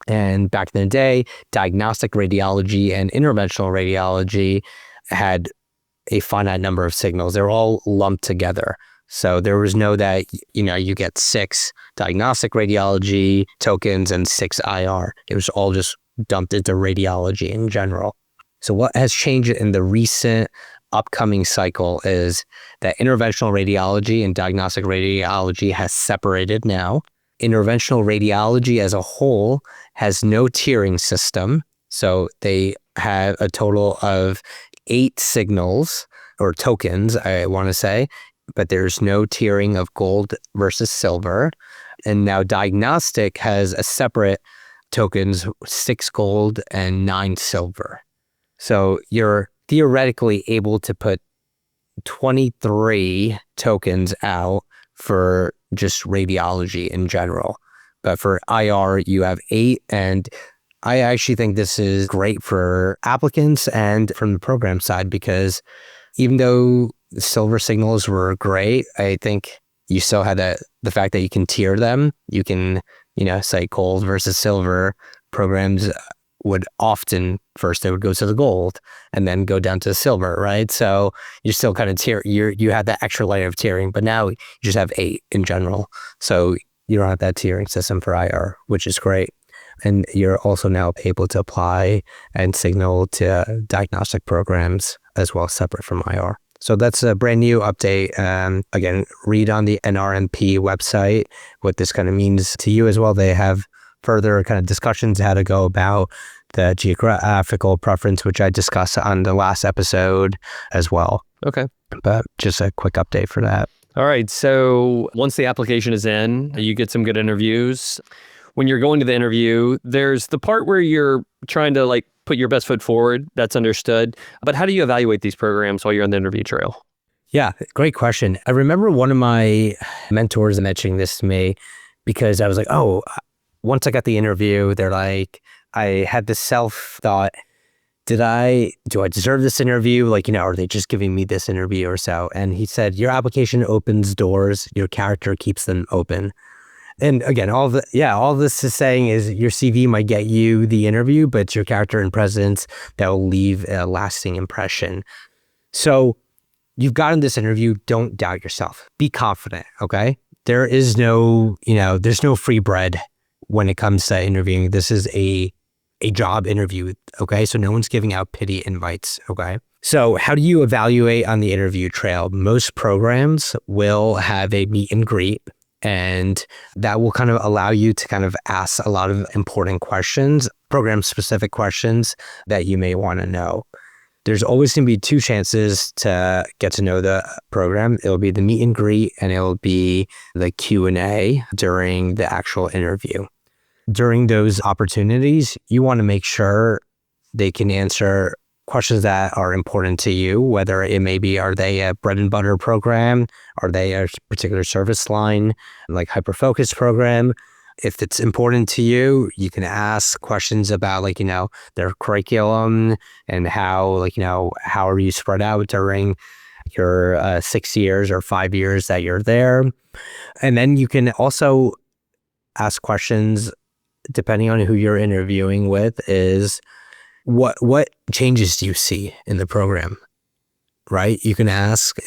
And back in the day, diagnostic radiology and interventional radiology had a finite number of signals. They're all lumped together. So there was no that, you get 6 diagnostic radiology tokens and 6 IR. It was all just dumped into radiology in general. So what has changed in the recent upcoming cycle is that interventional radiology and diagnostic radiology has separated now. Interventional radiology as a whole has no tiering system. So they have a total of 8 signals or tokens, I want to say, but there's no tiering of gold versus silver. And now diagnostic has a separate tokens, 6 gold and 9 silver. So you're theoretically able to put 23 tokens out for just radiology in general. But for IR, you have 8. And I actually think this is great for applicants and from the program side, because even though the silver signals were great, I think you still had the fact that you can tier them. You can, say gold versus silver. Programs would often, first they would go to the gold and then go down to the silver, right? So you're still kind of you have that extra layer of tiering, but now you just have 8 in general. So you don't have that tiering system for IR, which is great. And you're also now able to apply and signal to diagnostic programs as well, separate from IR. So that's a brand new update. Again, read on the NRMP website what this kind of means to you as well. They have further kind of discussions how to go about the geographical preference, which I discussed on the last episode as well. Okay. But just a quick update for that. All right. So once the application is in, you get some good interviews. when you're going to the interview, there's the part where you're trying to like put your best foot forward. That's understood. But how do you evaluate these programs while you're on the interview trail? Yeah, great question. I remember one of my mentors mentioning this to me because I was like, oh, once I got the interview, they're like, I had this self-thought, do I deserve this interview? Like, are they just giving me this interview or so? And he said, your application opens doors, your character keeps them open. And again, all this is saying is your CV might get you the interview, but it's your character and presence that will leave a lasting impression. So you've gotten this interview, don't doubt yourself. Be confident, okay? There is no, there's no free bread when it comes to interviewing. This is a job interview, okay? So no one's giving out pity invites, okay? So how do you evaluate on the interview trail? Most programs will have a meet and greet, and that will kind of allow you to kind of ask a lot of important questions, program-specific questions that you may want to know. There's always going to be two chances to get to know the program. It'll be the meet and greet, and it'll be the Q&A during the actual interview. During those opportunities, you want to make sure they can answer questions that are important to you, whether it may be, are they a bread and butter program? Are they a particular service line, like hyper-focused program? If it's important to you, you can ask questions about their curriculum and how are you spread out during your 6 years or 5 years that you're there. And then you can also ask questions depending on who you're interviewing with is what changes do you see in the program, right? You can ask,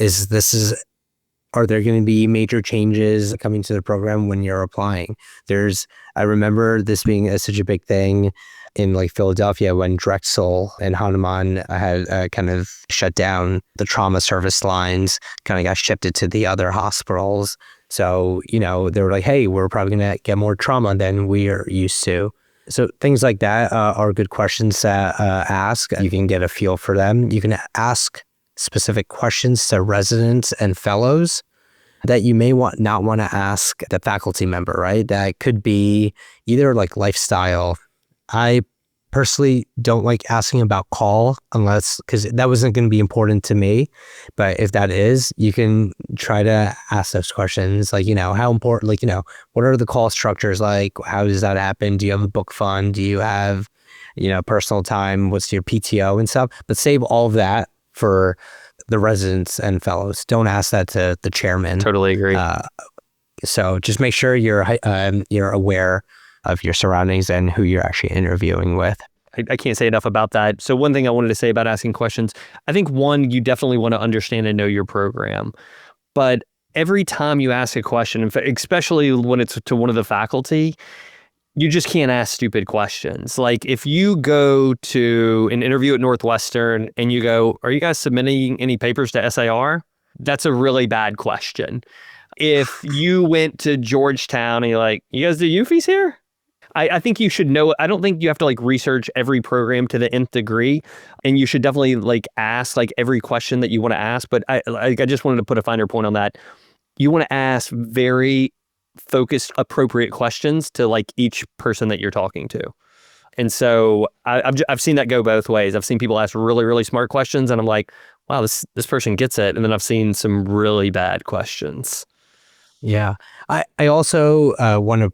are there going to be major changes coming to the program when you're applying? I remember this being such a big thing in Philadelphia when Drexel and Hanuman had kind of shut down the trauma service lines, kind of got shifted to the other hospitals. So, they were like, hey, we're probably going to get more trauma than we are used to. So things like that are good questions to ask. You can get a feel for them. You can ask specific questions to residents and fellows that you may not want to ask the faculty member, right? That could be either lifestyle. I personally don't like asking about call because that wasn't going to be important to me. But if that is, you can try to ask those questions how important, what are the call structures like? How does that happen? Do you have a book fund? Do you have, personal time? What's your PTO and stuff? But save all of that for the residents and fellows. Don't ask that to the chairman. Totally agree. So just make sure you're aware of your surroundings and who you're actually interviewing with. I can't say enough about that. So one thing I wanted to say about asking questions, I think one, you definitely want to understand and know your program. But every time you ask a question, especially when it's to one of the faculty, you just can't ask stupid questions. Like if you go to an interview at Northwestern and you go, are you guys submitting any papers to SIR? That's a really bad question. If you went to Georgetown and you're like, you guys do UFIs here? I think you should know. I don't think you have to research every program to the nth degree, and you should definitely ask every question that you want to ask. But I just wanted to put a finer point on that. You want to ask very focused, appropriate questions to each person that you're talking to. And so I've seen that go both ways. I've seen people ask really, really smart questions, and I'm like, wow, this person gets it. And then I've seen some really bad questions. Yeah, I also want to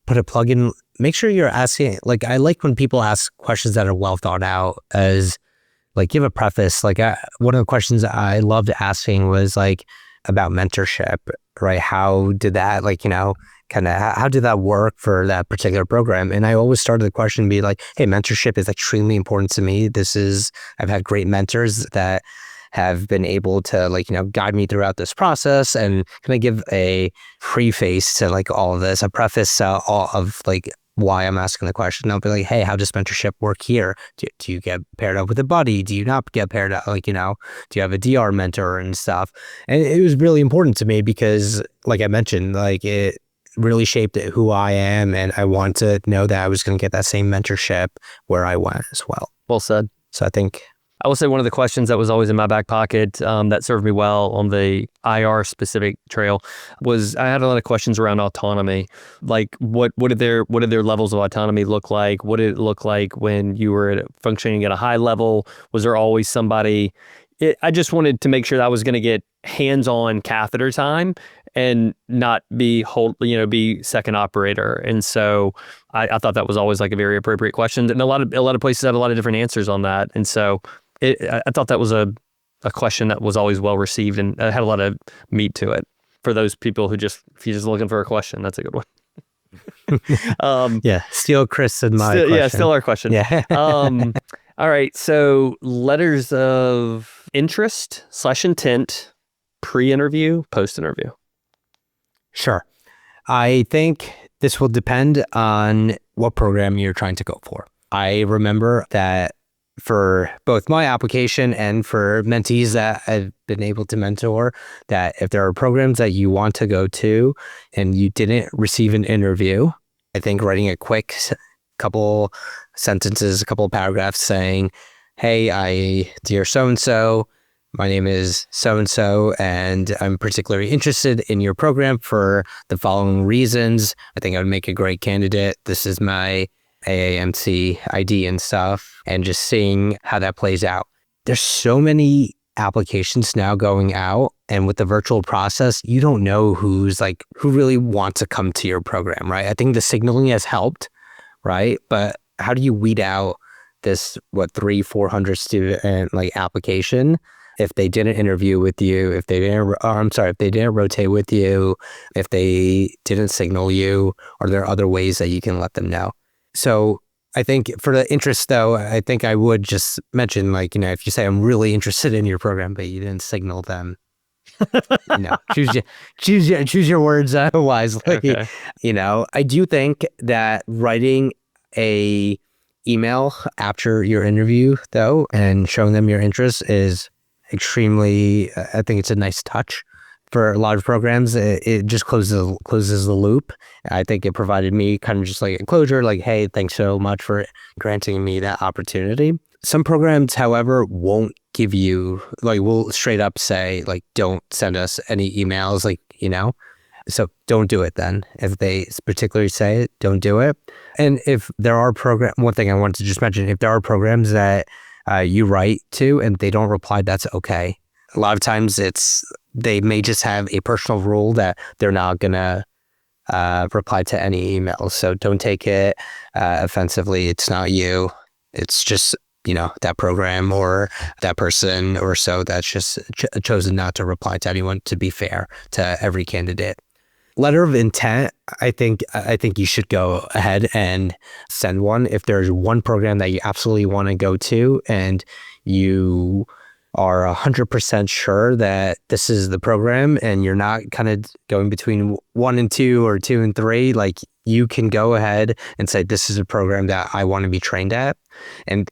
put a plug in. Make sure you're asking, I like when people ask questions that are well thought out as give a preface. One of the questions I loved asking was about mentorship, right? How did that how did that work for that particular program? And I always started the question be hey, mentorship is extremely important to me. I've had great mentors that have been able to guide me throughout this process, and kind of give a preface to all of this, a preface to all of why I'm asking the question. I'll be like, hey, how does mentorship work here? Do you get paired up with a buddy? Do you not get paired up? Do you have a DR mentor and stuff? And it was really important to me because I mentioned, it really shaped who I am, and I want to know that I was going to get that same mentorship where I went as well. Well said. So I think I will say one of the questions that was always in my back pocket that served me well on the IR specific trail was I had a lot of questions around autonomy. Like what did their levels of autonomy look like? What did it look like when you were functioning at a high level? Was there always somebody? I just wanted to make sure that I was going to get hands-on catheter time and not be be second operator. And so I thought that was always like a very appropriate question. And a lot of places had a lot of different answers on that. And so I thought that was a question that was always well received and had a lot of meat to it for those people if you're just looking for a question, that's a good one. Yeah, steal Chris and my question. Yeah, still our question. Yeah. All right, so letters of interest / intent, pre-interview, post-interview. Sure. I think this will depend on what program you're trying to go for. I remember that for both my application and for mentees that I've been able to mentor, that if there are programs that you want to go to and you didn't receive an interview, I think writing a quick couple sentences, a couple of paragraphs saying, hey, dear so-and-so, my name is so-and-so, and I'm particularly interested in your program for the following reasons. I think I would make a great candidate. This is my AAMC ID and stuff, and just seeing how that plays out. There's so many applications now going out, and with the virtual process, you don't know who really wants to come to your program, right? I think the signaling has helped, right? But how do you weed out this 300-400 student application if they didn't interview with you, if they didn't rotate with you, if they didn't signal you? Are there other ways that you can let them know? So I think for the interest, though, I think I would just mention, if you say I'm really interested in your program, but you didn't signal them, choose your words wisely. Okay. I do think that writing a email after your interview, though, and showing them your interest is extremely, I think it's a nice touch. For a lot of programs, it just closes the loop. I think it provided me kind of just like a closure, like, hey, thanks so much for granting me that opportunity. Some programs, however, won't give you, will straight up say, don't send us any emails, so don't do it then. If they particularly say it, don't do it. And if there are one thing I wanted to just mention, if there are programs that you write to and they don't reply, that's okay. A lot of times they may just have a personal rule that they're not going to reply to any emails. So don't take it offensively. It's not you. It's just, that program or that person or so that's just chosen not to reply to anyone, to be fair to every candidate. Letter of intent, I think you should go ahead and send one. If there's one program that you absolutely want to go to and you are 100% sure that this is the program and you're not kind of going between 1 and 2 or 2 and 3, you can go ahead and say, this is a program that I want to be trained at. And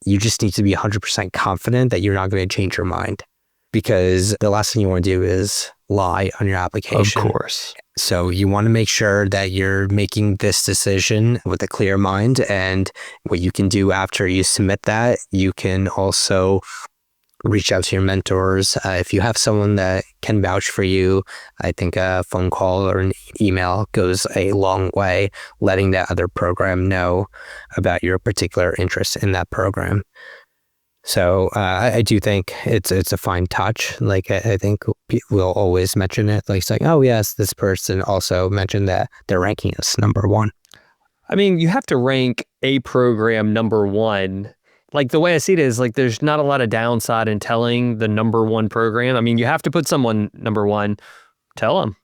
you just need to be 100% confident that you're not going to change your mind, because the last thing you want to do is lie on your application. Of course. So you want to make sure that you're making this decision with a clear mind. And what you can do after you submit that, you can also reach out to your mentors. If you have someone that can vouch for you, I think a phone call or an email goes a long way, letting that other program know about your particular interest in that program. So I do think it's a fine touch. I think we'll always mention it. It's oh yes, this person also mentioned that they're ranking us number 1. I mean, you have to rank a program number 1. The way I see it is there's not a lot of downside in telling the number 1 program. I mean, you have to put someone number 1. Tell them.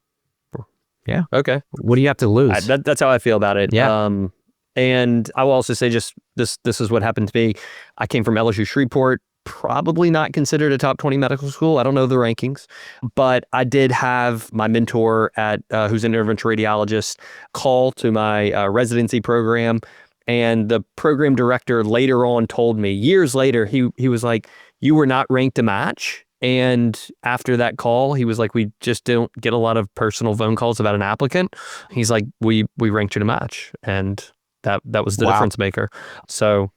Yeah. Okay. What do you have to lose? That's how I feel about it. Yeah. And I will also say just this is what happened to me. I came from LSU Shreveport, probably not considered a top 20 medical school. I don't know the rankings, but I did have my mentor who's an interventional radiologist call to my residency program. And the program director later on told me, years later, he was like, you were not ranked to match. And after that call, he was like, we just don't get a lot of personal phone calls about an applicant. He's like, we ranked you to match. And that was the difference maker. So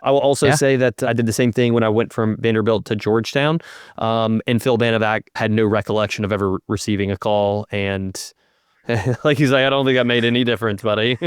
I will also Yeah. say that I did the same thing when I went from Vanderbilt to Georgetown. And Phil Banovac had no recollection of ever receiving a call. And like he's like, I don't think that made any difference, buddy.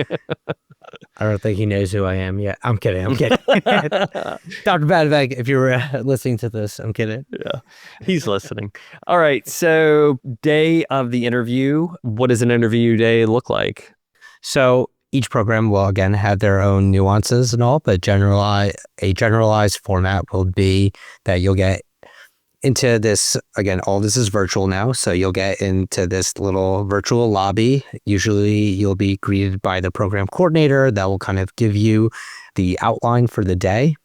I don't think he knows who I am yet. I'm kidding. Dr. Badavac, if you're listening to this, I'm kidding. Yeah, he's listening. All right. So day of the interview, what does an interview day look like? So each program will, again, have their own nuances and all, but a generalized format will be that you'll get into this, again, all this is virtual now, so you'll get into this little virtual lobby. Usually you'll be greeted by the program coordinator that will kind of give you the outline for the day.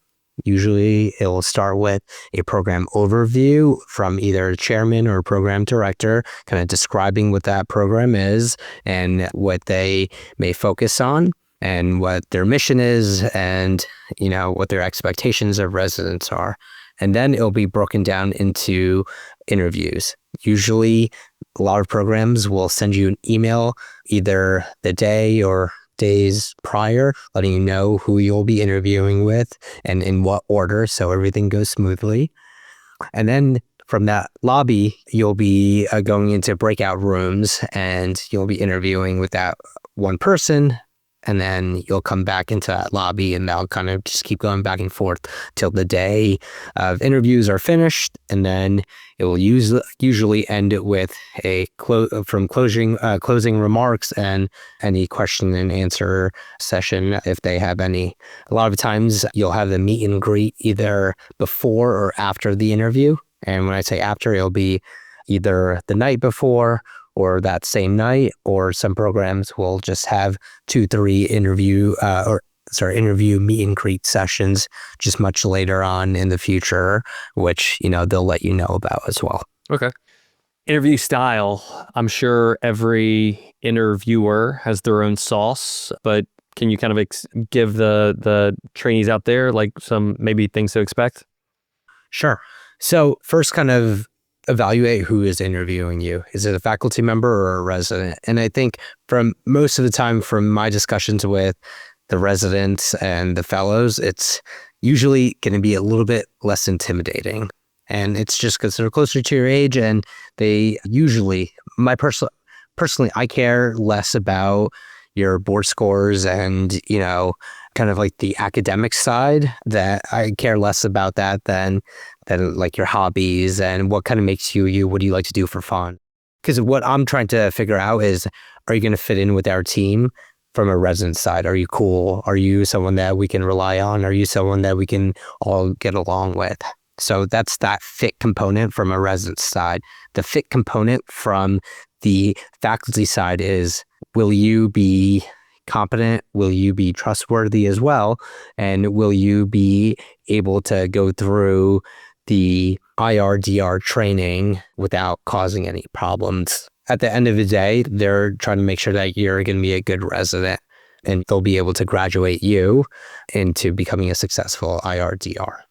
Usually it will start with a program overview from either chairman or program director, kind of describing what that program is and what they may focus on and what their mission is and, what their expectations of residents are. And then it'll be broken down into interviews. Usually, a lot of programs will send you an email either the day or days prior, letting you know who you'll be interviewing with and in what order, so everything goes smoothly. And then from that lobby, you'll be going into breakout rooms and you'll be interviewing with that one person. And then you'll come back into that lobby and they'll kind of just keep going back and forth till the day of interviews are finished. And then it will usually end with a closing remarks and any question and answer session if they have any. A lot of times you'll have the meet and greet either before or after the interview. And when I say after, it'll be either the night before or that same night, or some programs will just have 2-3 interview meet and greet sessions just much later on in the future, which, they'll let you know about as well. Okay. Interview style. I'm sure every interviewer has their own sauce, but can you kind of give the trainees out there like some maybe things to expect? Sure. So first, kind of evaluate who is interviewing you. Is it a faculty member or a resident? And I think from most of the time from my discussions with the residents and the fellows, it's usually going to be a little bit less intimidating. And it's just because they're closer to your age and they usually, personally, I care less about your board scores and, kind of like the academic side, that I care less about that than like your hobbies and what kind of makes you, what do you like to do for fun? Because what I'm trying to figure out is, are you going to fit in with our team from a resident side? Are you cool? Are you someone that we can rely on? Are you someone that we can all get along with? So that's that fit component from a resident side. The fit component from the faculty side is, will you be competent? Will you be trustworthy as well? And will you be able to go through the IR/DR training without causing any problems? At the end of the day, they're trying to make sure that you're going to be a good resident and they'll be able to graduate you into becoming a successful IR/DR.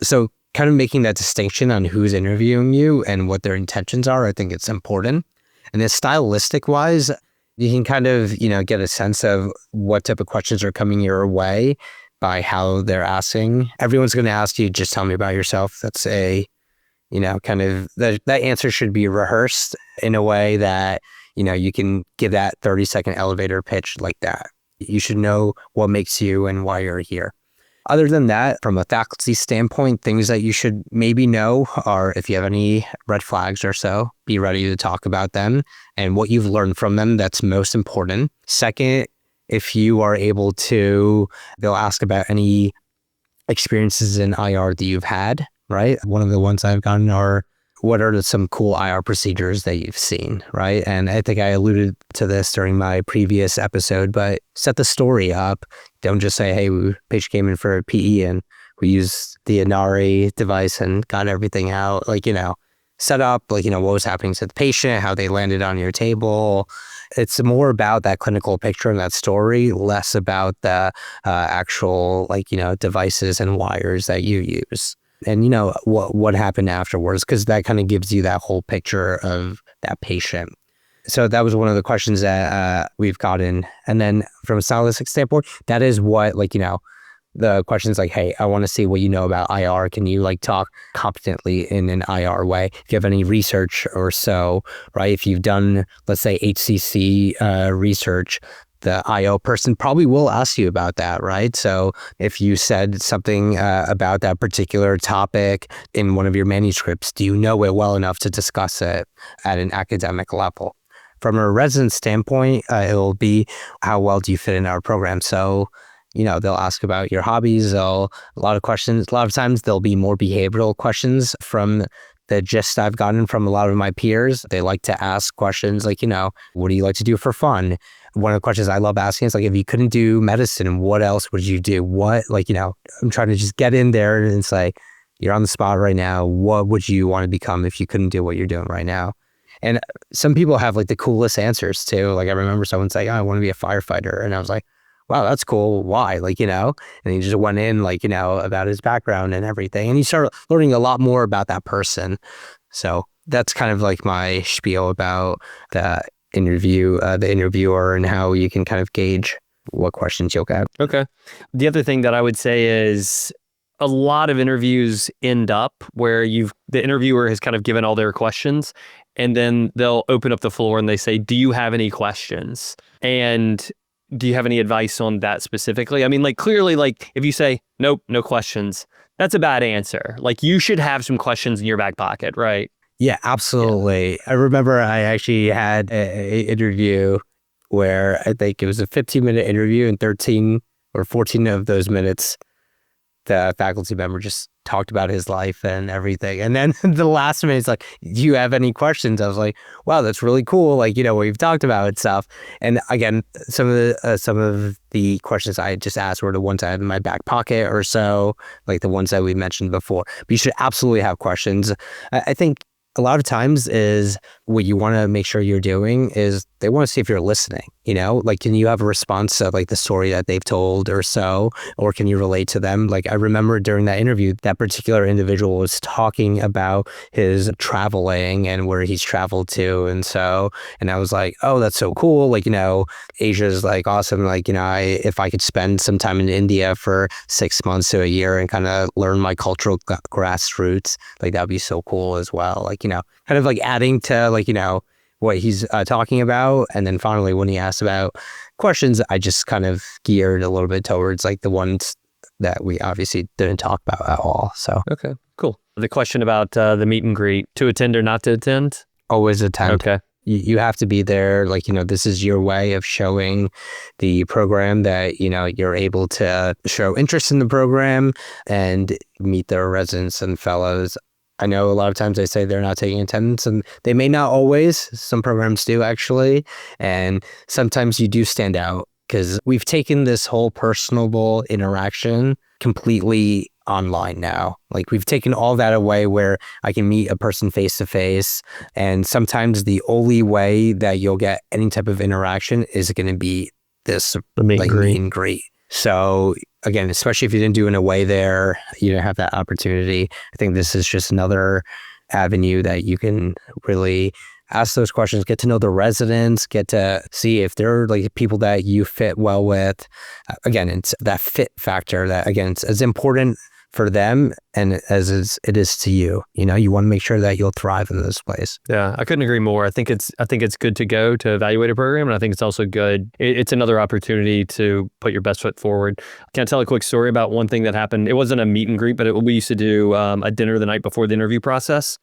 So kind of making that distinction on who's interviewing you and what their intentions are, I think it's important. And then stylistic wise, you can kind of, get a sense of what type of questions are coming your way by how they're asking. Everyone's going to ask you, just tell me about yourself. That's kind of, that answer should be rehearsed in a way that, you can give that 30-second elevator pitch like that. You should know what makes you and why you're here. Other than that, from a faculty standpoint, things that you should maybe know are, if you have any red flags or so, be ready to talk about them and what you've learned from them. That's most important. Second, if you are able to, they'll ask about any experiences in IR that you've had, right? One of the ones I've gotten are, what are some cool IR procedures that you've seen, right? And I think I alluded to this during my previous episode, but set the story up. Don't just say, hey, patient came in for a PE and we used the Inari device and got everything out. Set up, what was happening to the patient, how they landed on your table. It's more about that clinical picture and that story, less about the actual, devices and wires that you use. And what happened afterwards, because that kind of gives you that whole picture of that patient. So that was one of the questions that we've gotten. And then from a stylistic standpoint, that is what the questions like, hey, I want to see what you know about IR. Can you like talk competently in an IR way? If you have any research or so, right? If you've done, let's say, HCC research, the IO person probably will ask you about that, right? So if you said something about that particular topic in one of your manuscripts, do you know it well enough to discuss it at an academic level? From a resident standpoint, it'll be how well do you fit in our program? So, they'll ask about your hobbies. A lot of questions. A lot of times there'll be more behavioral questions from the gist I've gotten from a lot of my peers. They like to ask questions like, what do you like to do for fun? One of the questions I love asking is like, if you couldn't do medicine, what else would you do? I'm trying to just get in there and it's like, you're on the spot right now. What would you want to become if you couldn't do what you're doing right now? And some people have like the coolest answers too. Like I remember someone saying, I want to be a firefighter. And I was like, wow, that's cool. Why? And he just went in about his background and everything. And you start learning a lot more about that person. So that's kind of like my spiel about the interviewer and how you can kind of gauge what questions you'll get. Okay. The other thing that I would say is a lot of interviews end up where the interviewer has kind of given all their questions and then they'll open up the floor and they say, do you have any questions? And do you have any advice on that specifically? I mean, clearly, if you say, nope, no questions, that's a bad answer. You should have some questions in your back pocket, right? Yeah, absolutely. Yeah. I remember I actually had an interview where I think it was a 15-minute interview and 13 or 14 of those minutes, the faculty member just talked about his life and everything. And then the last minute, it's like, do you have any questions? I was like, wow, that's really cool. What you've talked about and stuff. And again, some of the questions I just asked were the ones I had in my back pocket or so, like the ones that we mentioned before. But you should absolutely have questions. I think a lot of times is what you want to make sure you're doing is they want to see if you're listening, can you have a response to the story that they've told or so, or can you relate to them? I remember during that interview, that particular individual was talking about his traveling and where he's traveled to. And I was like, oh, that's so cool. Asia's awesome. If I could spend some time in India for 6 months to a year and kind of learn my cultural grassroots, that'd be so cool as well. Kind of adding to what he's talking about. And then finally, when he asked about questions, I just kind of geared a little bit towards the ones that we obviously didn't talk about at all. So okay, cool. The question about the meet and greet, to attend or not to attend? Always attend. Okay. You have to be there. This is your way of showing the program that, you're able to show interest in the program and meet their residents and fellows. I know a lot of times they say they're not taking attendance, and they may not always. Some programs do actually. And sometimes you do stand out because we've taken this whole personable interaction completely online now. We've taken all that away where I can meet a person face to face. And sometimes the only way that you'll get any type of interaction is going to be this meet and greet. So again, especially if you didn't do an away there, you didn't have that opportunity. I think this is just another avenue that you can really ask those questions, get to know the residents, get to see if they're people that you fit well with. Again, it's that fit factor that, again, it's as important for them and as it is to you. You want to make sure that you'll thrive in this place. Yeah, I couldn't agree more. I think it's good to go to evaluate a program, and I think it's also good. It's another opportunity to put your best foot forward. Can I tell a quick story about one thing that happened? It wasn't a meet and greet, but we used to do a dinner the night before the interview process.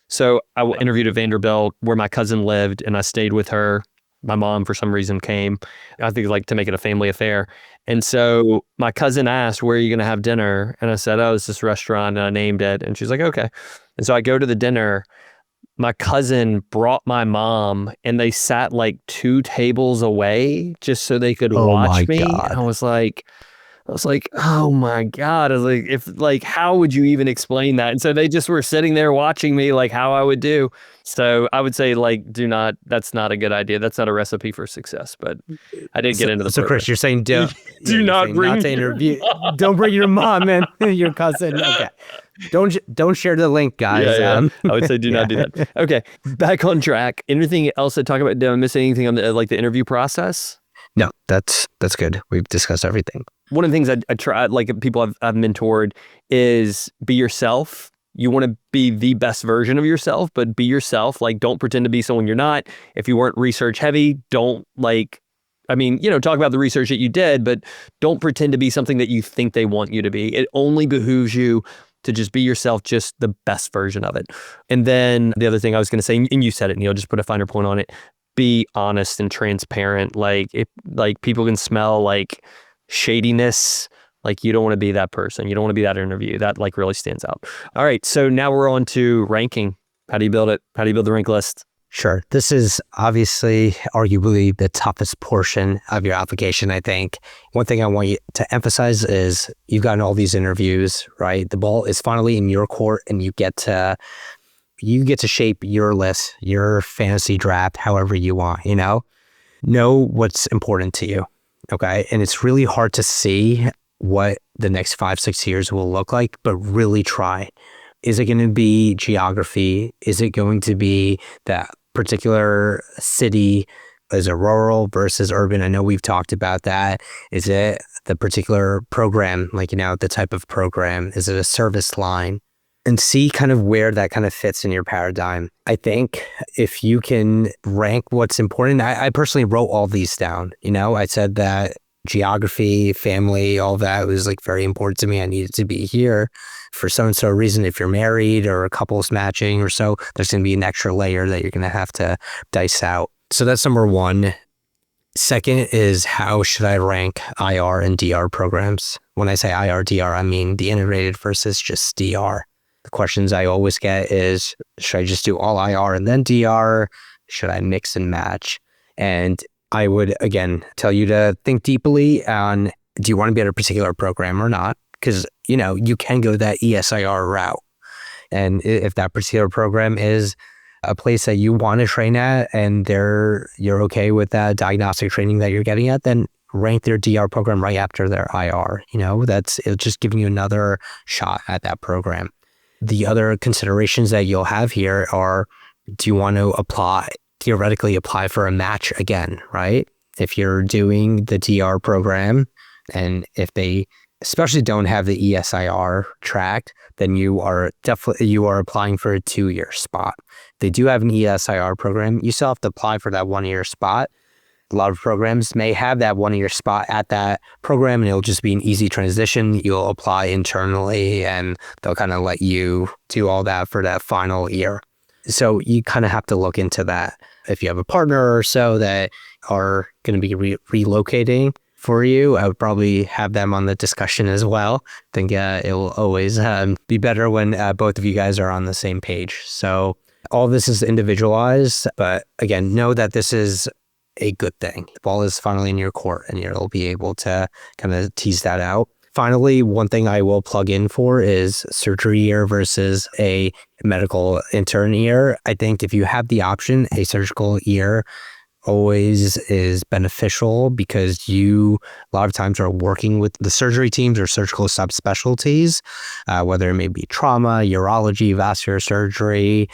So I interviewed at Vanderbilt where my cousin lived, and I stayed with her. My mom, for some reason, came. I think to make it a family affair. And so my cousin asked, where are you going to have dinner? And I said, oh, it's this restaurant. And I named it. And she's like, okay. And so I go to the dinner. My cousin brought my mom, and they sat 2 tables away just so they could watch me. God. And I was like, oh my God. I was like, how would you even explain that? And so they just were sitting there watching me how I would do. So I would say that's not a good idea. That's not a recipe for success, but I did get into the program. Chris, you're saying do not bring not to interview. Don't bring your mom and your cousin. Okay. Don't share the link, guys. Yeah. I would say do not do that. Okay. Back on track. Anything else to talk about? Did I miss anything on the interview process? No, that's good. We've discussed everything. One of the things I try, like people I've mentored, is be yourself. You want to be the best version of yourself, but be yourself. Like, don't pretend to be someone you're not. If you weren't research heavy, don't talk about the research that you did, but don't pretend to be something that you think they want you to be. It only behooves you to just be yourself, just the best version of it. And then the other thing I was going to say, and you said it, Neil, just put a finer point on it, be honest and transparent. Like, if people can smell like shadiness, like you don't want to be that person. You don't want to be that interview. That really stands out. All right. So now we're on to ranking. How do you build it? How do you build the rank list? Sure. This is obviously arguably the toughest portion of your application, I think. One thing I want you to emphasize is you've gotten all these interviews, right? The ball is finally in your court, and you get to shape your list, your fantasy draft, however you want, Know what's important to you, okay? And it's really hard to see what the next 5-6 years will look like, but really try. Is it going to be geography? Is it going to be that particular city? Is it rural versus urban? I know we've talked about that. Is it the particular program, the type of program? Is it a service line? And see kind of where that kind of fits in your paradigm. I think if you can rank what's important, I personally wrote all these down. I said that geography, family, all that was very important to me. I needed to be here for so-and-so reason. If you're married or a couple's matching or so, there's going to be an extra layer that you're going to have to dice out. So that's number one. Second is, how should I rank IR and DR programs? When I say IR, DR, I mean the integrated versus just DR. The questions I always get is, should I just do all IR and then DR? Should I mix and match? And I would, again, tell you to think deeply on, do you want to be at a particular program or not? Because, you can go that ESIR route. And if that particular program is a place that you want to train at and you're okay with that diagnostic training that you're getting at, then rank their DR program right after their IR. It's just giving you another shot at that program. The other considerations that you'll have here are, do you want to theoretically apply for a match again, right? If you're doing the DR program, and if they especially don't have the ESIR tracked, then you are applying for a 2-year spot. If they do have an ESIR program, you still have to apply for that 1-year spot. A lot of programs may have that 1-year spot at that program, and it'll just be an easy transition. You'll apply internally, and they'll kind of let you do all that for that final year. So you kind of have to look into that. If you have a partner or so that are going to be relocating for you, I would probably have them on the discussion as well. I think it will always be better when both of you guys are on the same page. So all this is individualized, but again, know that this is a good thing. The ball is finally in your court, and you'll be able to kind of tease that out. Finally, one thing I will plug in for is surgery year versus a medical intern year. I think if you have the option, a surgical year always is beneficial, because you a lot of times are working with the surgery teams or surgical subspecialties, whether it may be trauma, urology, vascular surgery.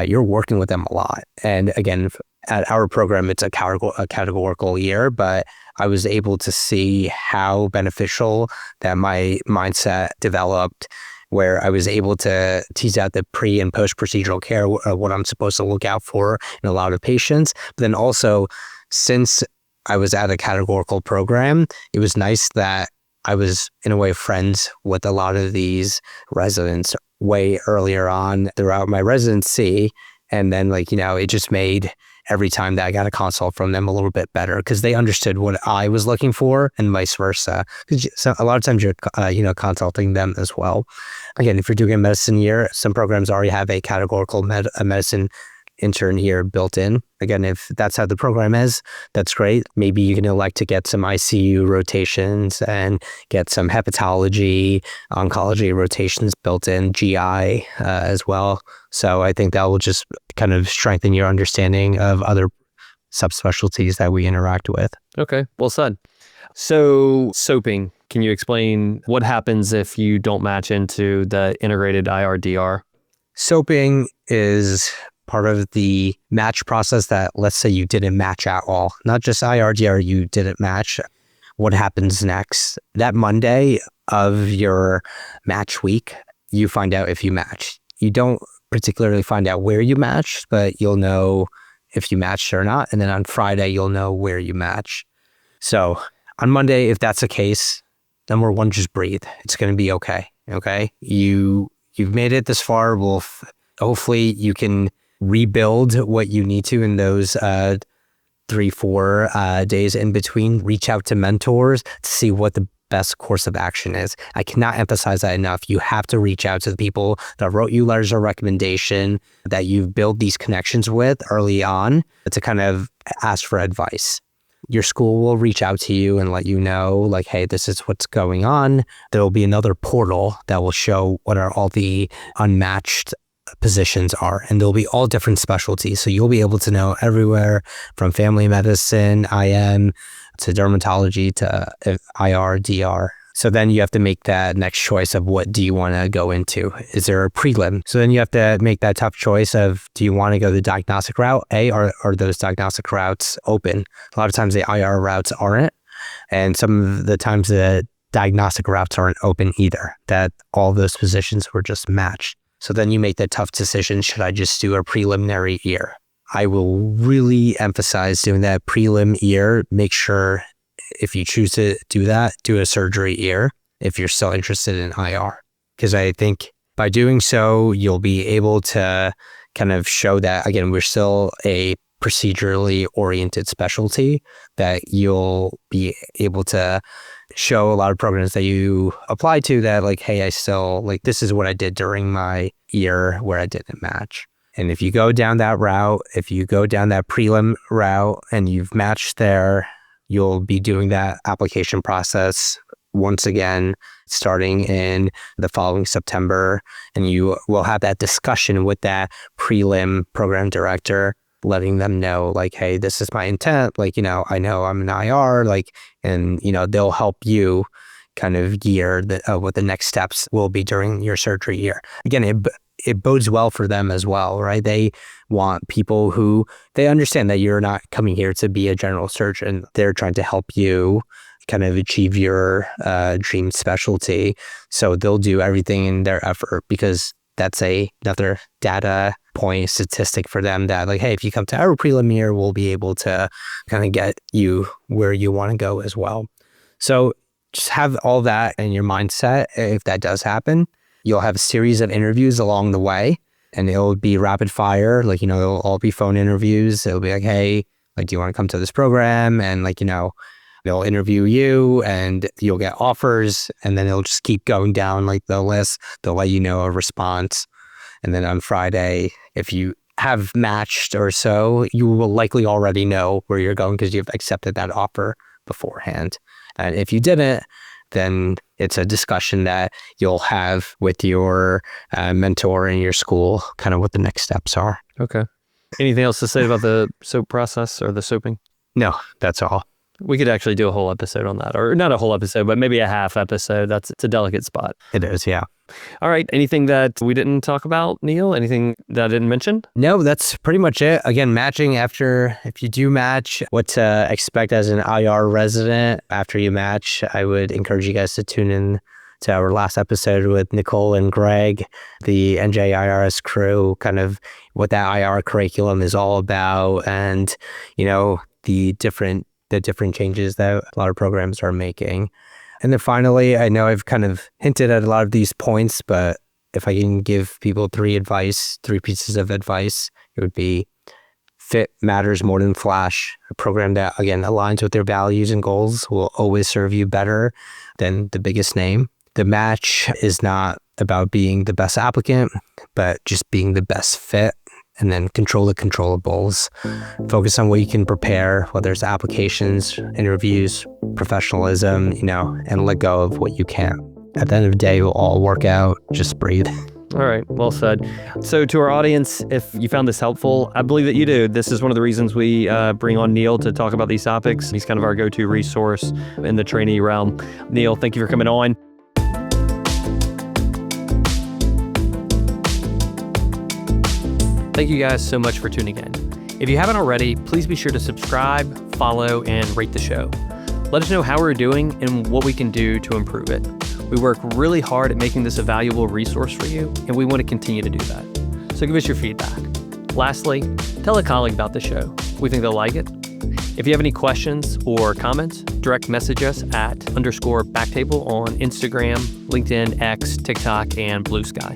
You're working with them a lot. And again, at our program, it's a categorical year, but I was able to see how beneficial that my mindset developed, where I was able to tease out the pre and post procedural care, what I'm supposed to look out for in a lot of patients. But then also, since I was at a categorical program, it was nice that I was in a way friends with a lot of these residents way earlier on throughout my residency. And then it just made every time that I got a consult from them a little bit better, because they understood what I was looking for, and vice versa. So a lot of times you're consulting them as well. Again, if you're doing a medicine year, some programs already have a categorical medicine intern year built in. Again, if that's how the program is, that's great. Maybe you can elect to get some ICU rotations and get some hepatology, oncology rotations built in, GI as well. So I think that will just kind of strengthen your understanding of other subspecialties that we interact with. Okay, well said. So soaping, can you explain what happens if you don't match into the integrated IR-DR? Soaping is part of the match process that, let's say you didn't match at all, not just IR, you didn't match, what happens next? That Monday of your match week, you find out if you match. You don't particularly find out where you matched, but you'll know if you matched or not. And then on Friday, you'll know where you match. So on Monday, if that's the case, number one, just breathe. It's going to be okay. Okay. You've made it this far. Hopefully you can rebuild what you need to in those 3-4 days in between. Reach out to mentors to see what the best course of action is. I cannot emphasize that enough. You have to reach out to the people that wrote you letters of recommendation, that you've built these connections with early on, to kind of ask for advice. Your school will reach out to you and let you know, like, hey, this is what's going on. There will be another portal that will show what are all the unmatched positions are, and there'll be all different specialties. So you'll be able to know everywhere from family medicine, IM, to dermatology, to IR, DR. So then you have to make that next choice of what do you want to go into? Is there a prelim? So then you have to make that tough choice of, do you want to go the diagnostic route? Are those diagnostic routes open? A lot of times the IR routes aren't. And some of the times the diagnostic routes aren't open either, that all those positions were just matched. So then you make that tough decision. Should I just do a preliminary year? I will really emphasize doing that prelim year. Make sure, if you choose to do that, do a surgery year if you're still interested in IR. Because I think by doing so, you'll be able to kind of show that, again, we're still a procedurally oriented specialty, that you'll be able to show a lot of programs that you apply to that, like, hey, I still, like, this is what I did during my year where I didn't match. And if you go down that route, if you go down that prelim route and you've matched there, you'll be doing that application process once again, starting in the following September. And you will have that discussion with that prelim program director, letting them know, like, hey, this is my intent. Like, I know I'm an IR, like, and, they'll help you kind of gear what the next steps will be during your surgery year. Again, it bodes well for them as well, right? They want people who, they understand that you're not coming here to be a general surgeon. They're trying to help you kind of achieve your dream specialty. So they'll do everything in their effort, because that's another data point, statistic for them, that, like, hey, if you come to our prelim year, we'll be able to kind of get you where you want to go as well. So just have all that in your mindset. If that does happen, you'll have a series of interviews along the way, and it'll be rapid fire. Like, it'll all be phone interviews. It'll be like, hey, like, do you want to come to this program? And, like, they'll interview you and you'll get offers, and then it'll just keep going down like the list. They'll let you know a response. And then on Friday, if you have matched or so, you will likely already know where you're going because you've accepted that offer beforehand. And if you didn't, then it's a discussion that you'll have with your mentor in your school, kind of what the next steps are. Okay. Anything else to say about the SOAP process or the SOAPing? No, that's all. We could actually do a whole episode on that, or not a whole episode, but maybe a half episode. It's a delicate spot. It is, yeah. All right. Anything that we didn't talk about, Neil? Anything that I didn't mention? No, that's pretty much it. Again, matching after, if you do match, what to expect as an IR resident after you match. I would encourage you guys to tune in to our last episode with Nicole and Greg, the NJIRS crew, kind of what that IR curriculum is all about, and, the different changes that a lot of programs are making. And then finally, I know I've kind of hinted at a lot of these points, but if I can give people three pieces of advice, it would be fit matters more than flash. A program that, again, aligns with their values and goals will always serve you better than the biggest name. The match is not about being the best applicant, but just being the best fit. And then control the controllables. Focus on what you can prepare, whether it's applications, interviews, professionalism, and let go of what you can't. At the end of the day, it will all work out. Just breathe. All right. Well said. So to our audience, if you found this helpful, I believe that you do. This is one of the reasons we bring on Neil to talk about these topics. He's kind of our go-to resource in the trainee realm. Neil, thank you for coming on. Thank you guys so much for tuning in. If you haven't already, please be sure to subscribe, follow, and rate the show. Let us know how we're doing and what we can do to improve it. We work really hard at making this a valuable resource for you, and we want to continue to do that. So give us your feedback. Lastly, tell a colleague about the show. We think they'll like it. If you have any questions or comments, direct message us at _BackTable on Instagram, LinkedIn, X, TikTok, and Blue Sky.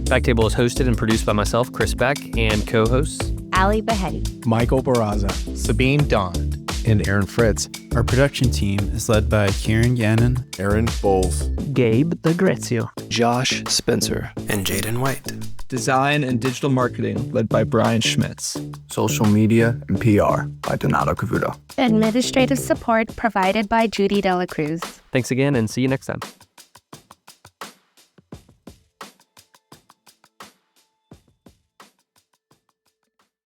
BackTable is hosted and produced by myself, Chris Beck, and co-hosts Ali Behetti, Michael Barraza, Sabine Dond, and Aaron Fritz. Our production team is led by Kieran Gannon, Aaron Bowles, Gabe D'Agrazio, Josh Spencer, and Jaden White. Design and digital marketing led by Brian Schmitz. Social media and PR by Donato Cavuto. Administrative support provided by Judy Dela Cruz. Thanks again and see you next time.